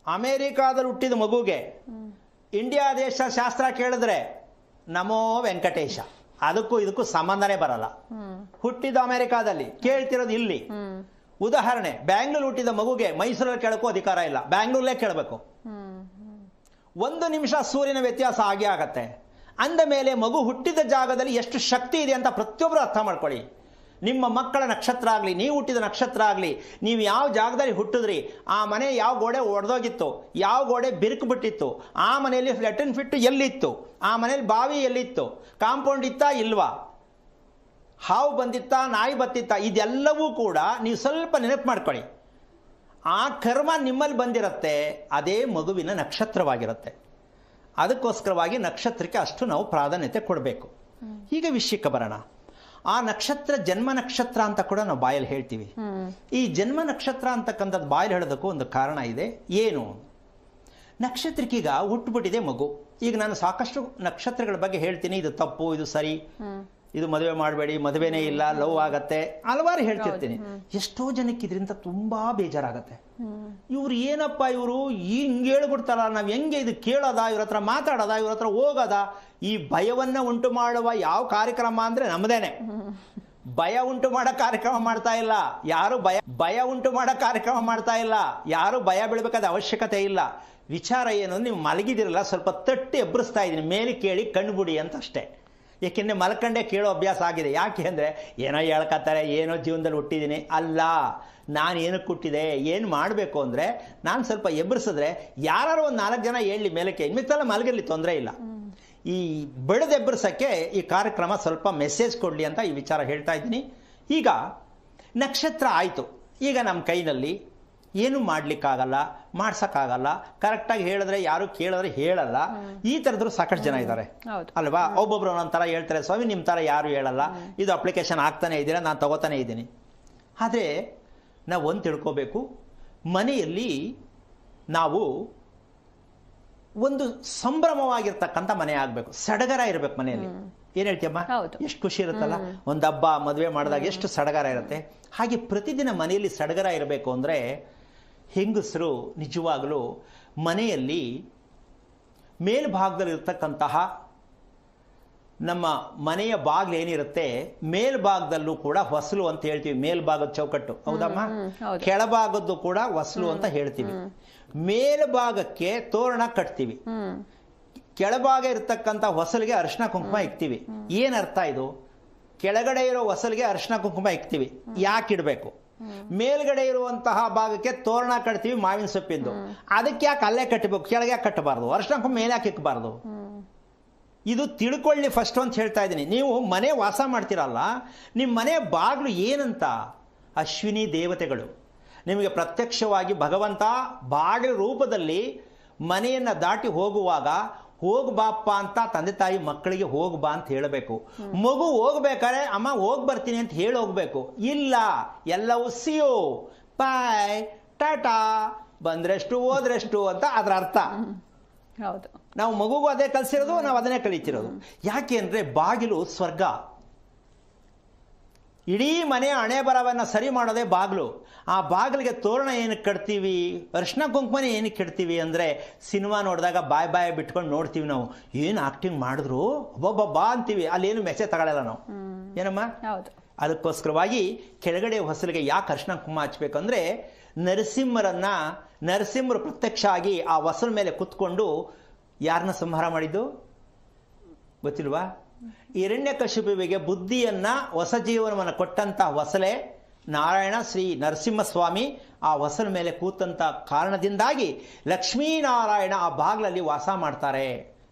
ಅಮೇರಿಕಾದಲ್ಲಿ ಹುಟ್ಟಿದ ಮಗುಗೆ ಇಂಡಿಯಾ ದೇಶ ಶಾಸ್ತ್ರ ಕೇಳಿದ್ರೆ ನಮೋ ವೆಂಕಟೇಶ, ಅದಕ್ಕೂ ಇದಕ್ಕೂ ಸಂಬಂಧನೇ ಬರಲ್ಲ. ಹುಟ್ಟಿದ ಅಮೆರಿಕಾದಲ್ಲಿ, ಕೇಳ್ತಿರೋದು ಇಲ್ಲಿ. ಉದಾಹರಣೆ, ಬ್ಯಾಂಗ್ಳೂರ್ ಹುಟ್ಟಿದ ಮಗುಗೆ ಮೈಸೂರಲ್ಲಿ ಕೇಳಕ್ಕೂ ಅಧಿಕಾರ ಇಲ್ಲ, ಬ್ಯಾಂಗ್ಳೂರಲ್ಲೇ ಕೇಳಬೇಕು. 1 ನಿಮಿಷ ಸೂರ್ಯನ ವ್ಯತ್ಯಾಸ ಆಗೇ ಆಗತ್ತೆ. ಅಂದ ಮೇಲೆ ಮಗು ಹುಟ್ಟಿದ ಜಾಗದಲ್ಲಿ ಎಷ್ಟು ಶಕ್ತಿ ಇದೆ ಅಂತ ಪ್ರತಿಯೊಬ್ಬರು ಅರ್ಥ ಮಾಡ್ಕೊಳ್ಳಿ. ನಿಮ್ಮ ಮಕ್ಕಳ ನಕ್ಷತ್ರ ಆಗಲಿ, ನೀವು ಹುಟ್ಟಿದ ನಕ್ಷತ್ರ ಆಗಲಿ, ನೀವು ಯಾವ ಜಾಗದಲ್ಲಿ ಹುಟ್ಟಿದ್ರಿ, ಆ ಮನೆ ಯಾವ ಗೋಡೆ ಒಡೆದೋಗಿತ್ತು, ಯಾವ ಗೋಡೆ ಬಿರುಕು ಬಿಟ್ಟಿತ್ತು, ಆ ಮನೆಯಲ್ಲಿ ಲೆಟ್ರಿನ್ ಫಿಟ್ ಎಲ್ಲಿತ್ತು, ಆ ಮನೇಲಿ ಬಾವಿ ಎಲ್ಲಿತ್ತು, ಕಾಂಪೌಂಡ್ ಇತ್ತಾ ಇಲ್ವಾ, ಹಾವು ಬಂದಿತ್ತಾ, ನಾಯಿ ಬತ್ತಿತ್ತಾ, ಇದೆಲ್ಲವೂ ಕೂಡ ನೀವು ಸ್ವಲ್ಪ ನೆನಪು ಮಾಡ್ಕೊಳ್ಳಿ. ಆ ಕರ್ಮ ನಿಮ್ಮಲ್ಲಿ ಬಂದಿರುತ್ತೆ, ಅದೇ ಮಗುವಿನ ನಕ್ಷತ್ರವಾಗಿರುತ್ತೆ. ಅದಕ್ಕೋಸ್ಕರವಾಗಿ ನಕ್ಷತ್ರಕ್ಕೆ ಅಷ್ಟು ನಾವು ಪ್ರಾಧಾನ್ಯತೆ ಕೊಡಬೇಕು. ಈಗ ವಿಷಯಕ್ಕೆ ಬರೋಣ. ಆ ನಕ್ಷತ್ರ ಜನ್ಮ ನಕ್ಷತ್ರ ಅಂತ ಕೂಡ ನಾವು ಬಾಯಲ್ಲಿ ಹೇಳ್ತೀವಿ. ಈ ಜನ್ಮ ನಕ್ಷತ್ರ ಅಂತಕ್ಕಂಥದ್ದು ಬಾಯಲ್ಲಿ ಹೇಳೋದಕ್ಕೂ ಒಂದು ಕಾರಣ ಇದೆ. ಏನು, ನಕ್ಷತ್ರಕ್ಕೀಗ ಹುಟ್ಟುಬಿಟ್ಟಿದೆ ಮಗು. ಈಗ ನಾನು ಸಾಕಷ್ಟು ನಕ್ಷತ್ರಗಳ ಬಗ್ಗೆ ಹೇಳ್ತೀನಿ, ಇದು ತಪ್ಪು, ಇದು ಸರಿ, ಇದು ಮದುವೆ ಮಾಡಬೇಡಿ, ಮದುವೆನೇ ಇಲ್ಲ, ಲವ್ ಆಗತ್ತೆ, ಹಲವಾರು ಹೇಳ್ತಿರ್ತೀನಿ. ಎಷ್ಟೋ ಜನಕ್ಕೆ ಇದರಿಂದ ತುಂಬಾ ಬೇಜಾರಾಗತ್ತೆ. ಇವ್ರು ಏನಪ್ಪ ಇವರು ಹಿಂಗೆ ಹೇಳ್ಬಿಡ್ತಾರ, ನಾವ್ ಹೆಂಗೆ ಇದು ಕೇಳೋದ, ಇವ್ರ ಹತ್ರ ಮಾತಾಡೋದ, ಇವ್ರ ಹತ್ರ ಹೋಗೋದ. ಈ ಭಯವನ್ನ ಉಂಟು ಮಾಡುವ ಯಾವ ಕಾರ್ಯಕ್ರಮ ಅಂದ್ರೆ ನಮ್ದೇನೆ. ಭಯ ಉಂಟು ಮಾಡೋ ಕಾರ್ಯಕ್ರಮ ಮಾಡ್ತಾ ಇಲ್ಲ ಯಾರು, ಭಯ ಉಂಟು ಮಾಡೋ ಕಾರ್ಯಕ್ರಮ ಮಾಡ್ತಾ ಇಲ್ಲ ಯಾರು, ಭಯ ಬೀಳ್ಬೇಕಾದ ಅವಶ್ಯಕತೆ ಇಲ್ಲ. ವಿಚಾರ ಏನು, ನೀವು ಮಲಗಿದಿರಲ್ಲ, ಸ್ವಲ್ಪ ತಟ್ಟಿ ಎಬ್ಬರಿಸ್ತಾ ಇದ್ದೀನಿ, ಮೇಲೆ ಕೇಳಿ ಕಣ್ಬಿಡಿ ಅಂತ ಅಷ್ಟೇ. ಏಕೆಂದರೆ ಮಲ್ಕಂಡೆ ಕೇಳೋ ಅಭ್ಯಾಸ ಆಗಿದೆ. ಯಾಕೆ ಅಂದರೆ ಏನೋ ಹೇಳ್ಕತ್ತಾರೆ, ಏನೋ ಜೀವನದಲ್ಲಿ ಹುಟ್ಟಿದ್ದೀನಿ, ಅಲ್ಲ, ನಾನು ಏನಕ್ಕೆ ಹುಟ್ಟಿದೆ, ಏನು ಮಾಡಬೇಕು ಅಂದರೆ ನಾನು ಸ್ವಲ್ಪ ಎಬ್ಬರಿಸಿದ್ರೆ ಯಾರು ಒಂದು 4 ಜನ ಹೇಳಲಿ ಮೇಲಕ್ಕೆ, ಇನ್ಮಿತ್ತಲ್ಲ ಮಲಗಿರಲಿ, ತೊಂದರೆ ಇಲ್ಲ. ಈ ಬೆಳೆದು ಎಬ್ಬರಿಸೋಕ್ಕೆ ಈ ಕಾರ್ಯಕ್ರಮ ಸ್ವಲ್ಪ ಮೆಸೇಜ್ ಕೊಡಲಿ ಅಂತ ಈ ವಿಚಾರ ಹೇಳ್ತಾ ಇದ್ದೀನಿ. ಈಗ ನಕ್ಷತ್ರ ಆಯಿತು, ಈಗ ನಮ್ಮ ಕೈನಲ್ಲಿ ಏನು ಮಾಡ್ಲಿಕ್ಕಾಗಲ್ಲ, ಮಾಡ್ಸಕ್ಕಾಗಲ್ಲ, ಕರೆಕ್ಟಾಗಿ ಹೇಳಿದ್ರೆ ಯಾರು ಕೇಳಿದ್ರೆ ಹೇಳಲ್ಲ. ಈ ಥರದ್ರು ಸಾಕಷ್ಟು ಜನ ಇದ್ದಾರೆ ಅಲ್ವಾ. ಒಬ್ಬೊಬ್ರು ಒಂದೊಂಥರ ಹೇಳ್ತಾರೆ, ಸ್ವಾಮಿ ನಿಮ್ಮ ಥರ ಯಾರು ಹೇಳಲ್ಲ, ಇದು ಅಪ್ಲಿಕೇಶನ್ ಆಗ್ತಾನೆ ಇದ್ದೀರಾ, ನಾನು ತಗೋತಾನೆ ಇದ್ದೀನಿ. ಆದರೆ ನಾವು ಒಂದು ತಿಳ್ಕೋಬೇಕು, ಮನೆಯಲ್ಲಿ ನಾವು ಒಂದು ಸಂಭ್ರಮವಾಗಿರ್ತಕ್ಕಂಥ ಮನೆ ಆಗಬೇಕು, ಸಡಗರ ಇರಬೇಕು ಮನೆಯಲ್ಲಿ. ಏನ್ ಹೇಳ್ತೀಯಮ್ಮ, ಎಷ್ಟು ಖುಷಿ ಇರುತ್ತಲ್ಲ, ಒಂದು ಹಬ್ಬ ಮದುವೆ ಮಾಡಿದಾಗ ಎಷ್ಟು ಸಡಗರ ಇರುತ್ತೆ. ಹಾಗೆ ಪ್ರತಿದಿನ ಮನೆಯಲ್ಲಿ ಸಡಗರ ಇರಬೇಕು ಅಂದರೆ ಹೆಂಗಸರು ನಿಜವಾಗಲೂ ಮನೆಯಲ್ಲಿ ಮೇಲ್ಭಾಗದಲ್ಲಿ ಇರ್ತಕ್ಕಂತಹ ನಮ್ಮ ಮನೆಯ ಬಾಗಿಲು ಏನಿರುತ್ತೆ, ಮೇಲ್ಭಾಗದಲ್ಲೂ ಕೂಡ ಹೊಸಲು ಅಂತ ಹೇಳ್ತೀವಿ. ಮೇಲ್ಭಾಗದ ಚೌಕಟ್ಟು, ಹೌದಮ್ಮ, ಕೆಳಭಾಗದ್ದು ಕೂಡ ಹೊಸಲು ಅಂತ ಹೇಳ್ತೀವಿ. ಮೇಲ್ಭಾಗಕ್ಕೆ ತೋರಣ ಕಟ್ತೀವಿ, ಕೆಳಭಾಗ ಇರತಕ್ಕಂಥ ಹೊಸಲಿಗೆ ಅರಿಶಿನ ಕುಂಕುಮ ಇಕ್ತೀವಿ. ಏನ್ ಅರ್ಥ ಇದು? ಕೆಳಗಡೆ ಇರೋ ಹೊಸಲಿಗೆ ಅರಿಶಿನ ಕುಂಕುಮ ಇಕ್ತೀವಿ, ಯಾಕೆ ಇಡಬೇಕು? ಮೇಲ್ಗಡೆ ಇರುವಂತಹ ಭಾಗಕ್ಕೆ ತೋರಣ ಕಟ್ತೀವಿ ಮಾವಿನ ಸೊಪ್ಪಿಂದು, ಅದಕ್ಕೆ ಯಾಕೆ ಅಲ್ಲೇ ಕಟ್ಟಬೇಕು, ಕೆಳಗೆ ಯಾಕೆ ಕಟ್ಟಬಾರ್ದು? ಅರಿಶಿನ ಕುಂಕುಮ ಮೇಲೆ ಯಾಕೆ ಇಕ್ಕಬಾರ್ದು? ಇದು ತಿಳ್ಕೊಳ್ಳಿ ಫಸ್ಟ್ ಅಂತ ಹೇಳ್ತಾ ಇದ್ದೀನಿ. ನೀವು ಮನೆ ವಾಸ ಮಾಡ್ತೀರಲ್ಲ, ನಿಮ್ಮ ಮನೆ ಬಾಗಿಲು ಏನಂತ? ಅಶ್ವಿನಿ ದೇವತೆಗಳು ನಿಮಗೆ ಪ್ರತ್ಯಕ್ಷವಾಗಿ ಭಗವಂತ ಬಾಗಿಲು ರೂಪದಲ್ಲಿ ಮನೆಯನ್ನ ದಾಟಿ ಹೋಗುವಾಗ ಹೋಗ್ಬಾಪ್ಪ ಅಂತ ತಂದೆ ತಾಯಿ ಮಕ್ಕಳಿಗೆ ಹೋಗ್ಬಾ ಅಂತ ಹೇಳಬೇಕು. ಮಗು ಹೋಗ್ಬೇಕಾದ್ರೆ ಅಮ್ಮ ಹೋಗ್ ಬರ್ತೀನಿ ಅಂತ ಹೇಳಿ ಹೋಗ್ಬೇಕು. ಇಲ್ಲ, ಎಲ್ಲವೂ ಸಿಯೋ ಬಾಯ್ ಟಾಟಾ, ಬಂದ್ರೆಷ್ಟು ಹೋದ್ರೆಷ್ಟು ಅಂತ ಅದ್ರ ಅರ್ಥ. ಹೌದು. ನಾವು ಮಗುಗೂ ಅದೇ ಕಲಿಸಿರೋದು, ನಾವು ಅದನ್ನೇ ಕಲಿತಿರೋದು. ಯಾಕೆ ಅಂದರೆ ಬಾಗಿಲು ಸ್ವರ್ಗ. ಇಡೀ ಮನೆಯ ಹಣೆ ಬರವನ್ನು ಸರಿ ಮಾಡೋದೇ ಬಾಗಿಲು. ಆ ಬಾಗಿಲಿಗೆ ತೋರಣ ಏನಕ್ಕೆ ಕಟ್ತೀವಿ, ಅರಿಶಿನ ಕುಂಕುಮನೇ ಏನಕ್ಕೆ ಕಟ್ತೀವಿ ಅಂದರೆ ಸಿನಿಮಾ ನೋಡಿದಾಗ ಬಾಯ್ ಬಿಟ್ಕೊಂಡು ನೋಡ್ತೀವಿ ನಾವು, ಏನು ಆಕ್ಟಿಂಗ್ ಮಾಡಿದ್ರು ಒಬ್ಬೊಬ್ಬ ಅಂತೀವಿ, ಅಲ್ಲೇನು ಮೆಸೇಜ್ ತಗೊಳ್ಳಲ್ಲ ನಾವು. ಏನಮ್ಮ? ಹೌದು. ಅದಕ್ಕೋಸ್ಕರವಾಗಿ ಕೆಳಗಡೆ ಹೊಸಲಿಗೆ ಯಾಕೆ ಅರಿಶಿನ ಕುಂಕುಮ ಹಚ್ಬೇಕಂದ್ರೆ ನರಸಿಂಹರು ಪ್ರತ್ಯಕ್ಷ ಆಗಿ ಆ ಹೊಸಲ ಮೇಲೆ ಕುತ್ಕೊಂಡು ಯಾರನ್ನ ಸಂಹಾರ ಮಾಡಿದ್ದು ಗೊತ್ತಿಲ್ವಾ? ಹಿರಣ್ಯಕಶಿಪುವಿಗೆ ಬುದ್ಧಿಯನ್ನ ಹೊಸ ಜೀವನವನ್ನು ಕೊಟ್ಟಂತ ಹೊಸಲೆ ನಾರಾಯಣ ಶ್ರೀ ನರಸಿಂಹಸ್ವಾಮಿ. ಆ ಹೊಸಲ ಮೇಲೆ ಕೂತಂತ ಕಾರಣದಿಂದಾಗಿ ಲಕ್ಷ್ಮೀನಾರಾಯಣ ಆ ಬಾಗಿಲಲ್ಲಿ ವಾಸ ಮಾಡ್ತಾರೆ.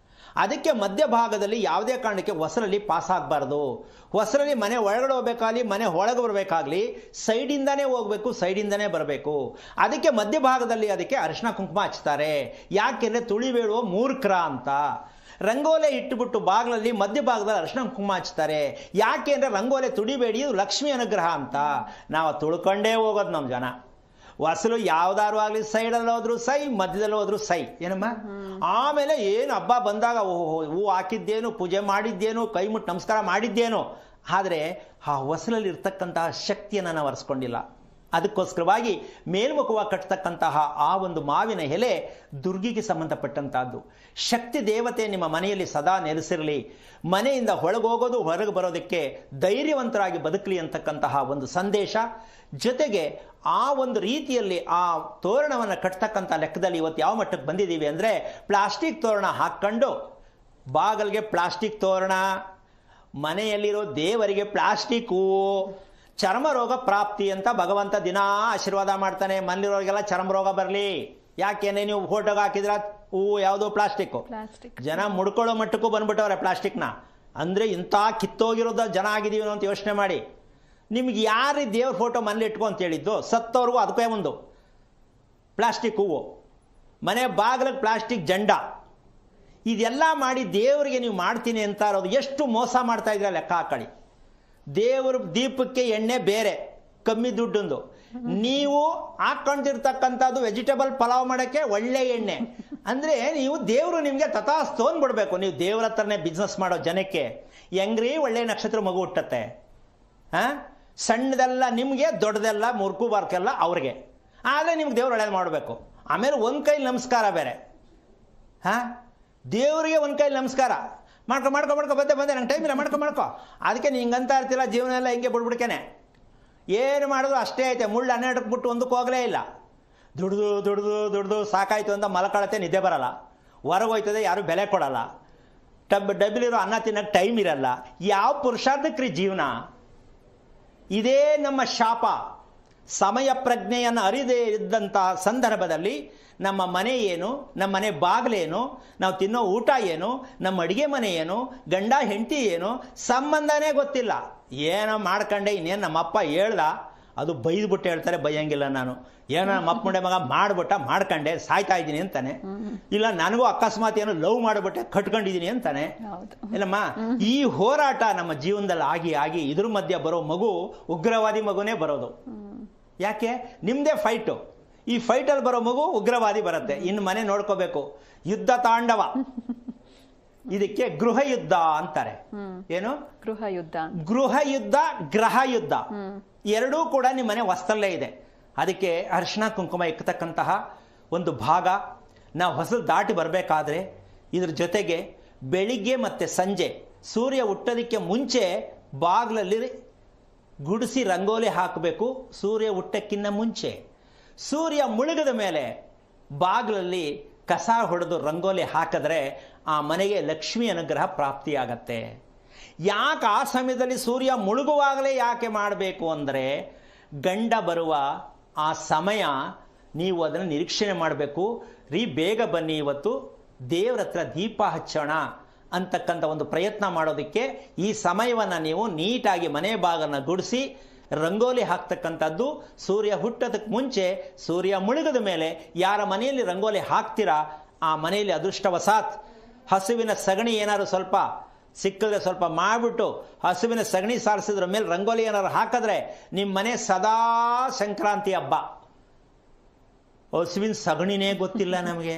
ಅದಕ್ಕೆ ಮಧ್ಯಭಾಗದಲ್ಲಿ ಯಾವುದೇ ಕಾರಣಕ್ಕೆ ಹೊಸಲಲ್ಲಿ ಪಾಸ್ ಆಗಬಾರ್ದು. ಹೊಸಲಲ್ಲಿ ಮನೆ ಒಳಗಡೆ ಹೋಗ್ಬೇಕಾಗಲಿ, ಮನೆ ಒಳಗೆ ಬರಬೇಕಾಗಲಿ, ಸೈಡಿಂದಾನೇ ಹೋಗ್ಬೇಕು, ಸೈಡಿಂದಾನೇ ಬರಬೇಕು. ಅದಕ್ಕೆ ಮಧ್ಯಭಾಗದಲ್ಲಿ ಅದಕ್ಕೆ ಅರಿಶಿನ ಕುಂಕುಮ ಹಚ್ತಾರೆ. ಯಾಕೆಂದರೆ ತುಳಿಬೇಡುವ ಮೂರ್ಖರ ಅಂತ. ರಂಗೋಲೆ ಇಟ್ಟುಬಿಟ್ಟು ಬಾಗಿಲಲ್ಲಿ ಮಧ್ಯಭಾಗದಲ್ಲಿ ಅರಿಶಿನ ಕುಂಕುಮ ಹಚ್ತಾರೆ. ಯಾಕೆ ಅಂದರೆ ರಂಗೋಲೆ ತುಡಿಬೇಡಿ, ಲಕ್ಷ್ಮಿ ಅನುಗ್ರಹ ಅಂತ. ನಾವು ತುಳ್ಕೊಂಡೇ ಹೋಗೋದು ನಮ್ಮ ಜನ. ಹೊಸಲು ಯಾವ್ದಾರು ಆಗಲಿ, ಸೈಡಲ್ಲಿ ಹೋದ್ರು ಸೈ, ಮಧ್ಯದಲ್ಲಿ ಹೋದ್ರು ಸೈ. ಏನಮ್ಮ? ಆಮೇಲೆ ಏನು ಹಬ್ಬ ಬಂದಾಗ ಹೂ ಹಾಕಿದ್ದೇನು, ಪೂಜೆ ಮಾಡಿದ್ದೇನು, ಕೈ ಮುಟ್ಟು ನಮಸ್ಕಾರ ಮಾಡಿದ್ದೇನು, ಆದರೆ ಆ ಹೊಸಲಲ್ಲಿ ಇರ್ತಕ್ಕಂತಹ ಶಕ್ತಿಯನ್ನು ನಾವು ಅರಿಸ್ಕೊಂಡಿಲ್ಲ. ಅದಕ್ಕೋಸ್ಕರವಾಗಿ ಮೇಲ್ಮುಖವಾಗಿ ಕಟ್ಟತಕ್ಕಂತಹ ಆ ಒಂದು ಮಾವಿನ ಎಲೆ ದುರ್ಗಿಗೆ ಸಂಬಂಧಪಟ್ಟಂತಹದ್ದು. ಶಕ್ತಿ ದೇವತೆ ನಿಮ್ಮ ಮನೆಯಲ್ಲಿ ಸದಾ ನೆಲೆಸಿರಲಿ, ಮನೆಯಿಂದ ಹೊರಗೋಗೋದು ಹೊರಗೆ ಬರೋದಕ್ಕೆ ಧೈರ್ಯವಂತರಾಗಿ ಬದುಕಲಿ ಅಂತಕ್ಕಂತಹ ಒಂದು ಸಂದೇಶ. ಜೊತೆಗೆ ಆ ಒಂದು ರೀತಿಯಲ್ಲಿ ಆ ತೋರಣವನ್ನು ಕಟ್ತಕ್ಕಂಥ ಲೆಕ್ಕದಲ್ಲಿ ಇವತ್ತು ಯಾವ ಮಟ್ಟಕ್ಕೆ ಬಂದಿದ್ದೀವಿ ಅಂದರೆ, ಪ್ಲಾಸ್ಟಿಕ್ ತೋರಣ ಹಾಕ್ಕೊಂಡು ಬಾಗಿಲಿಗೆ ಪ್ಲಾಸ್ಟಿಕ್ ತೋರಣ, ಮನೆಯಲ್ಲಿರೋ ದೇವರಿಗೆ ಪ್ಲಾಸ್ಟಿಕ್ ಹೂವು, ಚರ್ಮ ರೋಗ ಪ್ರಾಪ್ತಿ ಅಂತ ಭಗವಂತ ದಿನಾ ಆಶೀರ್ವಾದ ಮಾಡ್ತಾನೆ. ಮನೆಯಲ್ಲಿರೋರಿಗೆಲ್ಲ ಚರ್ಮ ರೋಗ ಬರಲಿ. ಯಾಕೆಂದ್ರೆ ನೀವು ಫೋಟೋಗೆ ಹಾಕಿದ್ರ ಹೂವು ಯಾವುದೋ ಪ್ಲಾಸ್ಟಿಕ್ಕು. ಜನ ಮುಡ್ಕೊಳ್ಳೋ ಮಟ್ಟಕ್ಕೂ ಬಂದ್ಬಿಟ್ಟವ್ರೆ ಪ್ಲಾಸ್ಟಿಕ್ನ. ಅಂದರೆ ಇಂಥ ಕಿತ್ತೋಗಿರೋದ ಜನ ಆಗಿದ್ದೀವಿ ಅಂತ ಯೋಚನೆ ಮಾಡಿ. ನಿಮ್ಗೆ ಯಾರು ದೇವ್ರ ಫೋಟೋ ಮನೇಲಿ ಇಟ್ಕೊ ಅಂತ ಹೇಳಿದ್ದು? ಸತ್ತವ್ರಿಗೂ ಅದಕ್ಕೆ ಒಂದು ಪ್ಲಾಸ್ಟಿಕ್ ಹೂವು, ಮನೆ ಬಾಗಿಲಿಗೆ ಪ್ಲಾಸ್ಟಿಕ್ ಜಂಡ, ಇದೆಲ್ಲ ಮಾಡಿ ದೇವರಿಗೆ ನೀವು ಮಾಡ್ತೀನಿ ಅಂತ ಇರೋದು ಎಷ್ಟು ಮೋಸ ಮಾಡ್ತಾ ಇದ್ದೀರಾ ಲೆಕ್ಕ ಹಾಕೊಳ್ಳಿ. ದೇವ್ರ ದೀಪಕ್ಕೆ ಎಣ್ಣೆ ಬೇರೆ, ಕಮ್ಮಿ ದುಡ್ಡೊಂದು. ನೀವು ಹಾಕೊಂಡಿರ್ತಕ್ಕಂಥದ್ದು ವೆಜಿಟೇಬಲ್ ಪಲಾವ್ ಮಾಡೋಕ್ಕೆ ಒಳ್ಳೆ ಎಣ್ಣೆ. ಅಂದರೆ ನೀವು ದೇವರು ನಿಮಗೆ ತಥಾಸ್ತು ಅಂದ್ಬಿಡ್ಬೇಕು. ನೀವು ದೇವ್ರ ಹತ್ರನೇ ಬಿಸ್ನೆಸ್ ಮಾಡೋ ಜನಕ್ಕೆ ಹೆಂಗ್ರಿ ಒಳ್ಳೆ ನಕ್ಷತ್ರ ಮಗು ಹುಟ್ಟತ್ತೆ? ಸಣ್ಣದೆಲ್ಲ ನಿಮಗೆ, ದೊಡ್ಡದೆಲ್ಲ ಮುರ್ಕು ಬಾರ್ಕೆಲ್ಲ ಅವ್ರಿಗೆ. ಆದರೆ ನಿಮ್ಗೆ ದೇವ್ರು ಒಳ್ಳೇದು ಮಾಡಬೇಕು. ಆಮೇಲೆ ಒಂದು ಕೈಲಿ ನಮಸ್ಕಾರ ಬೇರೆ. ದೇವರಿಗೆ ಒಂದು ಕೈಲಿ ನಮಸ್ಕಾರ ಮಾಡ್ಕೊ ಬಂದೆ ನಂಗೆ ಟೈಮ್ ಇಲ್ಲ, ಮಾಡ್ಕೊ. ಅದಕ್ಕೆ ಹಿಂಗಂತ ಇರ್ತಿಲ್ಲ, ಜೀವನ ಎಲ್ಲ ಹಿಂಗೆ ಬಿಡ್ಬಿಡ್ಕೇನೆ. ಏನು ಮಾಡಿದ್ರು ಅಷ್ಟೇ ಐತೆ. ಮುಳ್ಳು 12ಕ್ಕೆ ಬಿಟ್ಟು ಒಂದಕ್ಕೆ ಹೋಗಲೇ ಇಲ್ಲ. ದುಡ್ದು ಸಾಕಾಯ್ತು ಅಂತ ಮಲ್ಕೊಳತ್ತೆ, ನಿದ್ದೆ ಬರಲ್ಲ, ಹೊರಗೆ ಹೋಯ್ತದೆ, ಯಾರು ಬೆಲೆ ಕೊಡಲ್ಲ, ಡಬ್ಬಿಲಿರೋ ಅನ್ನ ತಿನ್ನಕ್ಕೆ ಟೈಮ್ ಇರಲ್ಲ. ಯಾವ ಪುರುಷಾರ್ಥಕ್ರಿ ಜೀವನ? ಇದೇ ನಮ್ಮ ಶಾಪ. ಸಮಯ ಪ್ರಜ್ಞೆಯನ್ನು ಅರಿದೇ ಇದ್ದಂತಹ ಸಂದರ್ಭದಲ್ಲಿ ನಮ್ಮ ಮನೆ ಏನು, ನಮ್ಮ ಮನೆ ಬಾಗಿಲೇನು, ನಾವು ತಿನ್ನೋ ಊಟ ಏನು, ನಮ್ಮ ಅಡುಗೆ ಮನೆ ಏನು, ಗಂಡ ಹೆಂಡತಿ ಏನು, ಸಂಬಂಧನೇ ಗೊತ್ತಿಲ್ಲ. ಏನೋ ಮಾಡ್ಕೊಂಡೆ, ಇನ್ನೇನು ನಮ್ಮಪ್ಪ ಹೇಳ್ದ, ಅದು ಬೈದ್ಬಿಟ್ಟು ಹೇಳ್ತಾರೆ, ಬೈಯಂಗಿಲ್ಲ ನಾನು. ಏನೋ ನಮ್ಮಪ್ಪ ಮುಂಡೆ ಮಗ ಮಾಡ್ಕೊಂಡೆ ಸಾಯ್ತಾ ಇದ್ದೀನಿ ಅಂತಾನೆ. ಇಲ್ಲ ನನಗೂ ಅಕಸ್ಮಾತ್ ಏನೋ ಲವ್ ಮಾಡಿಬಿಟ್ಟೆ ಕಟ್ಕೊಂಡಿದ್ದೀನಿ ಅಂತಾನೆ. ಇಲ್ಲಮ್ಮ, ಈ ಹೋರಾಟ ನಮ್ಮ ಜೀವನದಲ್ಲಿ ಆಗಿ ಇದ್ರ ಮಧ್ಯೆ ಬರೋ ಮಗು ಉಗ್ರವಾದಿ ಮಗುನೇ ಬರೋದು. ಯಾಕೆ? ನಿಮ್ಮದೇ ಫೈಟು. ಈ ಫೈಟಲ್ಲಿ ಬರೋ ಮಗು ಉಗ್ರವಾದಿ ಬರುತ್ತೆ. ಇನ್ನು ಮನೆ ನೋಡ್ಕೋಬೇಕು. ಯುದ್ಧ ತಾಂಡವ. ಇದಕ್ಕೆ ಗೃಹ ಯುದ್ಧ ಅಂತಾರೆ. ಏನು? ಗೃಹ ಯುದ್ಧ, ಗ್ರಹ ಯುದ್ಧ ಎರಡೂ ಕೂಡ ನಿಮ್ಮ ಮನೆ ಹೊಸ್ತಲ್ಲೇ ಇದೆ. ಅದಕ್ಕೆ ಅರಿಶಿನ ಕುಂಕುಮ ಇಕ್ಕತಕ್ಕಂತಹ ಒಂದು ಭಾಗ. ನಾವು ಹೊಸಲು ದಾಟಿ ಬರಬೇಕಾದ್ರೆ ಇದ್ರ ಜೊತೆಗೆ ಬೆಳಿಗ್ಗೆ ಮತ್ತು ಸಂಜೆ ಸೂರ್ಯ ಹುಟ್ಟೋದಕ್ಕೆ ಮುಂಚೆ ಬಾಗಿಲಲ್ಲಿ ಗುಡಿಸಿ ರಂಗೋಲಿ ಹಾಕಬೇಕು. ಸೂರ್ಯ ಹುಟ್ಟಕ್ಕಿಂತ ಮುಂಚೆ, ಸೂರ್ಯ ಮುಳುಗಿದ ಮೇಲೆ ಬಾಗಿಲಲ್ಲಿ ಕಸ ಹೊಡೆದು ರಂಗೋಲಿ ಹಾಕಿದ್ರೆ ಆ ಮನೆಗೆ ಲಕ್ಷ್ಮಿ ಅನುಗ್ರಹ ಪ್ರಾಪ್ತಿಯಾಗತ್ತೆ. ಯಾಕೆ ಆ ಸಮಯದಲ್ಲಿ ಸೂರ್ಯ ಮುಳುಗುವಾಗಲೇ ಯಾಕೆ ಮಾಡಬೇಕು ಅಂದರೆ, ಗಂಡ ಬರುವ ಆ ಸಮಯ ನೀವು ಅದನ್ನು ನಿರೀಕ್ಷಣೆ ಮಾಡಬೇಕು. ಬೇಗ ಬನ್ನಿ, ಇವತ್ತು ದೇವ್ರ ಹತ್ರ ದೀಪ ಹಚ್ಚೋಣ ಅಂತಕ್ಕಂಥ ಒಂದು ಪ್ರಯತ್ನ ಮಾಡೋದಕ್ಕೆ ಈ ಸಮಯವನ್ನು ನೀವು ನೀಟಾಗಿ ಮನೆ ಬಾಗನ್ನು ಗುಡಿಸಿ ರಂಗೋಲಿ ಹಾಕ್ತಕ್ಕಂಥದ್ದು. ಸೂರ್ಯ ಹುಟ್ಟೋದಕ್ಕೆ ಮುಂಚೆ, ಸೂರ್ಯ ಮುಳುಗಿದ ಮೇಲೆ ಯಾರ ಮನೆಯಲ್ಲಿ ರಂಗೋಲಿ ಹಾಕ್ತೀರಾ ಆ ಮನೆಯಲ್ಲಿ ಅದೃಷ್ಟವಸಾತ್ ಹಸುವಿನ ಸಗಣಿ ಏನಾದ್ರು ಸ್ವಲ್ಪ ಸಿಕ್ಕಿದ್ರೆ ಸ್ವಲ್ಪ ಮಾಡಿಬಿಟ್ಟು ಹಸುವಿನ ಸಗಣಿ ಸಾರಿಸಿದ್ರ ಮೇಲೆ ರಂಗೋಲಿ ಏನಾದ್ರು ಹಾಕಿದ್ರೆ ನಿಮ್ಮ ಮನೆ ಸದಾ ಸಂಕ್ರಾಂತಿ ಹಬ್ಬ. ಹಸುವಿನ ಸಗಣಿನೇ ಗೊತ್ತಿಲ್ಲ ನಮಗೆ,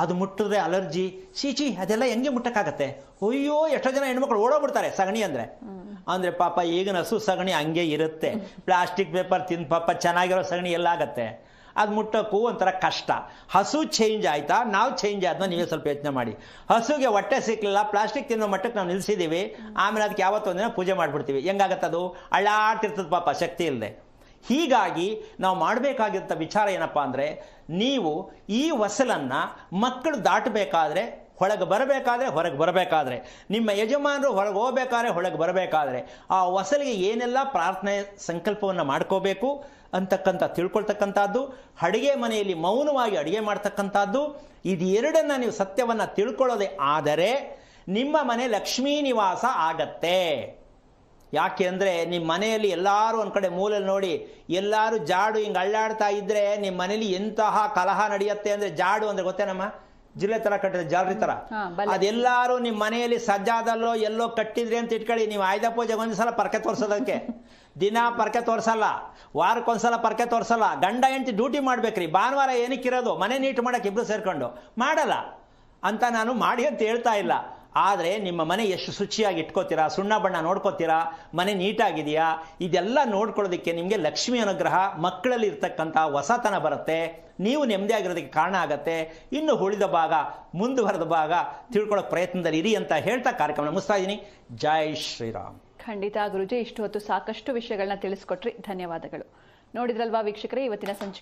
ಅದು ಮುಟ್ಟಿದ್ರೆ ಅಲರ್ಜಿ, ಚೀಚಿ ಅದೆಲ್ಲ ಹೆಂಗೆ ಮುಟ್ಟಕ್ಕಾಗತ್ತೆ? ಅಯ್ಯೋ ಎಷ್ಟೋ ಜನ ಹೆಣ್ಮಕ್ಳು ಓಡೋಗ್ಬಿಡ್ತಾರೆ ಸಗಣಿ ಅಂದ್ರೆ ಪಾಪ ಈಗಿನ ಹಸು ಸಗಣಿ ಹಂಗೆ ಇರುತ್ತೆ. ಪ್ಲಾಸ್ಟಿಕ್ ಪೇಪರ್ ತಿಂದು ಪಾಪ ಚೆನ್ನಾಗಿರೋ ಸಗಣಿ ಎಲ್ಲಾಗತ್ತೆ, ಅದು ಮುಟ್ಟೋಕ್ಕೂ ಒಂಥರ ಕಷ್ಟ. ಹಸು ಚೇಂಜ್ ಆಯ್ತಾ, ನಾವು ಚೇಂಜ್ ಆದ್ನ ನೀವೇ ಸ್ವಲ್ಪ ಯೋಚನೆ ಮಾಡಿ. ಹಸುಗೆ ಹೊಟ್ಟೆ ಸಿಕ್ಲಿಲ್ಲ, ಪ್ಲಾಸ್ಟಿಕ್ ತಿನ್ನೋ ಮಟ್ಟಕ್ಕೆ ನಾವು ನಿಲ್ಸಿದ್ದೀವಿ, ಆಮೇಲೆ ಅದಕ್ಕೆ ಯಾವತ್ತೊಂದಿನ ಪೂಜೆ ಮಾಡ್ಬಿಡ್ತೀವಿ. ಹೆಂಗಾಗತ್ತದು? ಅಳ್ಳಾಡ್ತಿರ್ತದೆ ಪಾಪ, ಶಕ್ತಿ ಇಲ್ಲದೆ. ಹೀಗಾಗಿ ನಾವು ಮಾಡಬೇಕಾಗಿದ್ದ ವಿಚಾರ ಏನಪ್ಪ ಅಂದರೆ, ನೀವು ಈ ಹೊಸಲನ್ನು ಮಕ್ಕಳು ದಾಟಬೇಕಾದ್ರೆ, ಒಳಗೆ ಬರಬೇಕಾದ್ರೆ, ಹೊರಗೆ ಬರಬೇಕಾದ್ರೆ, ನಿಮ್ಮ ಯಜಮಾನರು ಹೊರಗೆ ಹೋಗ್ಬೇಕಾದ್ರೆ, ಒಳಗೆ ಬರಬೇಕಾದ್ರೆ ಆ ಹೊಸಲಿಗೆ ಏನೆಲ್ಲ ಪ್ರಾರ್ಥನೆ ಸಂಕಲ್ಪವನ್ನು ಮಾಡ್ಕೋಬೇಕು ಅಂತಕ್ಕಂಥ ತಿಳ್ಕೊಳ್ತಕ್ಕಂಥದ್ದು, ಅಡುಗೆ ಮನೆಯಲ್ಲಿ ಮೌನವಾಗಿ ಅಡುಗೆ ಮಾಡ್ತಕ್ಕಂಥದ್ದು, ಇದು ಎರಡನ್ನು ನೀವು ಸತ್ಯವನ್ನು ತಿಳ್ಕೊಳ್ಳೋದೇ ಆದರೆ ನಿಮ್ಮ ಮನೆ ಲಕ್ಷ್ಮೀ ನಿವಾಸ ಆಗತ್ತೆ. ಯಾಕೆ ಅಂದರೆ ನಿಮ್ಮ ಮನೆಯಲ್ಲಿ ಎಲ್ಲರೂ ಒಂದು ಕಡೆ ಮೂಲೆಯಲ್ಲಿ ನೋಡಿ ಎಲ್ಲರೂ ಜಾಡು ಹಿಂಗೆ ಅಳ್ಳಾಡ್ತಾ ಇದ್ದರೆ ನಿಮ್ಮ ಮನೇಲಿ ಎಂತಹ ಕಲಹ ನಡೆಯುತ್ತೆ ಅಂದರೆ, ಜಾಡು ಅಂದರೆ ಗೊತ್ತೇನಮ್ಮ, ಜಿಲ್ಲೆ ಥರ ಕಟ್ಟಿದ್ರೆ ಜಾಲರಿ ಥರ, ಅದೆಲ್ಲರೂ ನಿಮ್ಮ ಮನೆಯಲ್ಲಿ ಸಜ್ಜಾದಲ್ಲೋ ಎಲ್ಲೋ ಕಟ್ಟಿದ್ರಿ ಅಂತ ಇಟ್ಕೊಳ್ಳಿ. ನೀವು ಆಯುಧ ಪೂಜೆಗೆ ಒಂದ್ಸಲ ಪರ್ಕೆ ತೋರಿಸೋದಕ್ಕೆ ದಿನ ಪರ್ಕೆ ತೋರಿಸಲ್ಲ, ವಾರಕ್ಕೊಂದ್ಸಲ ಪರ್ಕೆ ತೋರಿಸಲ್ಲ. ಗಂಡ ಹೆಂಡತಿ ಡ್ಯೂಟಿ ಮಾಡ್ಬೇಕ್ರಿ. ಭಾನುವಾರ ಏನಕ್ಕಿರೋದು? ಮನೆ ನೀಟ್ ಮಾಡೋಕೆ ಇಬ್ಬರು ಸೇರ್ಕೊಂಡು ಮಾಡಲ್ಲ ಅಂತ ನಾನು ಮಾಡಿ ಅಂತ ಹೇಳ್ತಾ ಇಲ್ಲ. ಆದರೆ ನಿಮ್ಮ ಮನೆ ಎಷ್ಟು ಶುಚಿಯಾಗಿ ಇಟ್ಕೋತೀರಾ, ಸುಣ್ಣ ಬಣ್ಣ ನೋಡ್ಕೋತೀರಾ, ಮನೆ ನೀಟಾಗಿದೆಯಾ, ಇದೆಲ್ಲ ನೋಡ್ಕೊಳ್ಳೋದಕ್ಕೆ ನಿಮಗೆ ಲಕ್ಷ್ಮಿ ಅನುಗ್ರಹ, ಮಕ್ಕಳಲ್ಲಿ ಇರ್ತಕ್ಕಂಥ ಹೊಸತನ ಬರುತ್ತೆ, ನೀವು ನೆಮ್ಮದಿಯಾಗಿರೋದಕ್ಕೆ ಕಾರಣ ಆಗತ್ತೆ. ಇನ್ನು ಉಳಿದ ಭಾಗ, ಮುಂದುವರೆದ ಭಾಗ ತಿಳ್ಕೊಳ್ಳೋ ಪ್ರಯತ್ನದಲ್ಲಿ ಇರಿ ಅಂತ ಹೇಳ್ತಾ ಕಾರ್ಯಕ್ರಮ ಮುಗಿಸ್ತಾ ಇದ್ದೀನಿ. ಜೈ ಶ್ರೀರಾಮ್. ಖಂಡಿತ ಗುರುಜಿ, ಇಷ್ಟು ಹೊತ್ತು ಸಾಕಷ್ಟು ವಿಷಯಗಳನ್ನ ತಿಳಿಸ್ಕೊಟ್ರಿ, ಧನ್ಯವಾದಗಳು. ನೋಡಿದ್ರಲ್ವಾ ವೀಕ್ಷಕರೇ, ಇವತ್ತಿನ ಸಂಚಿಕೆ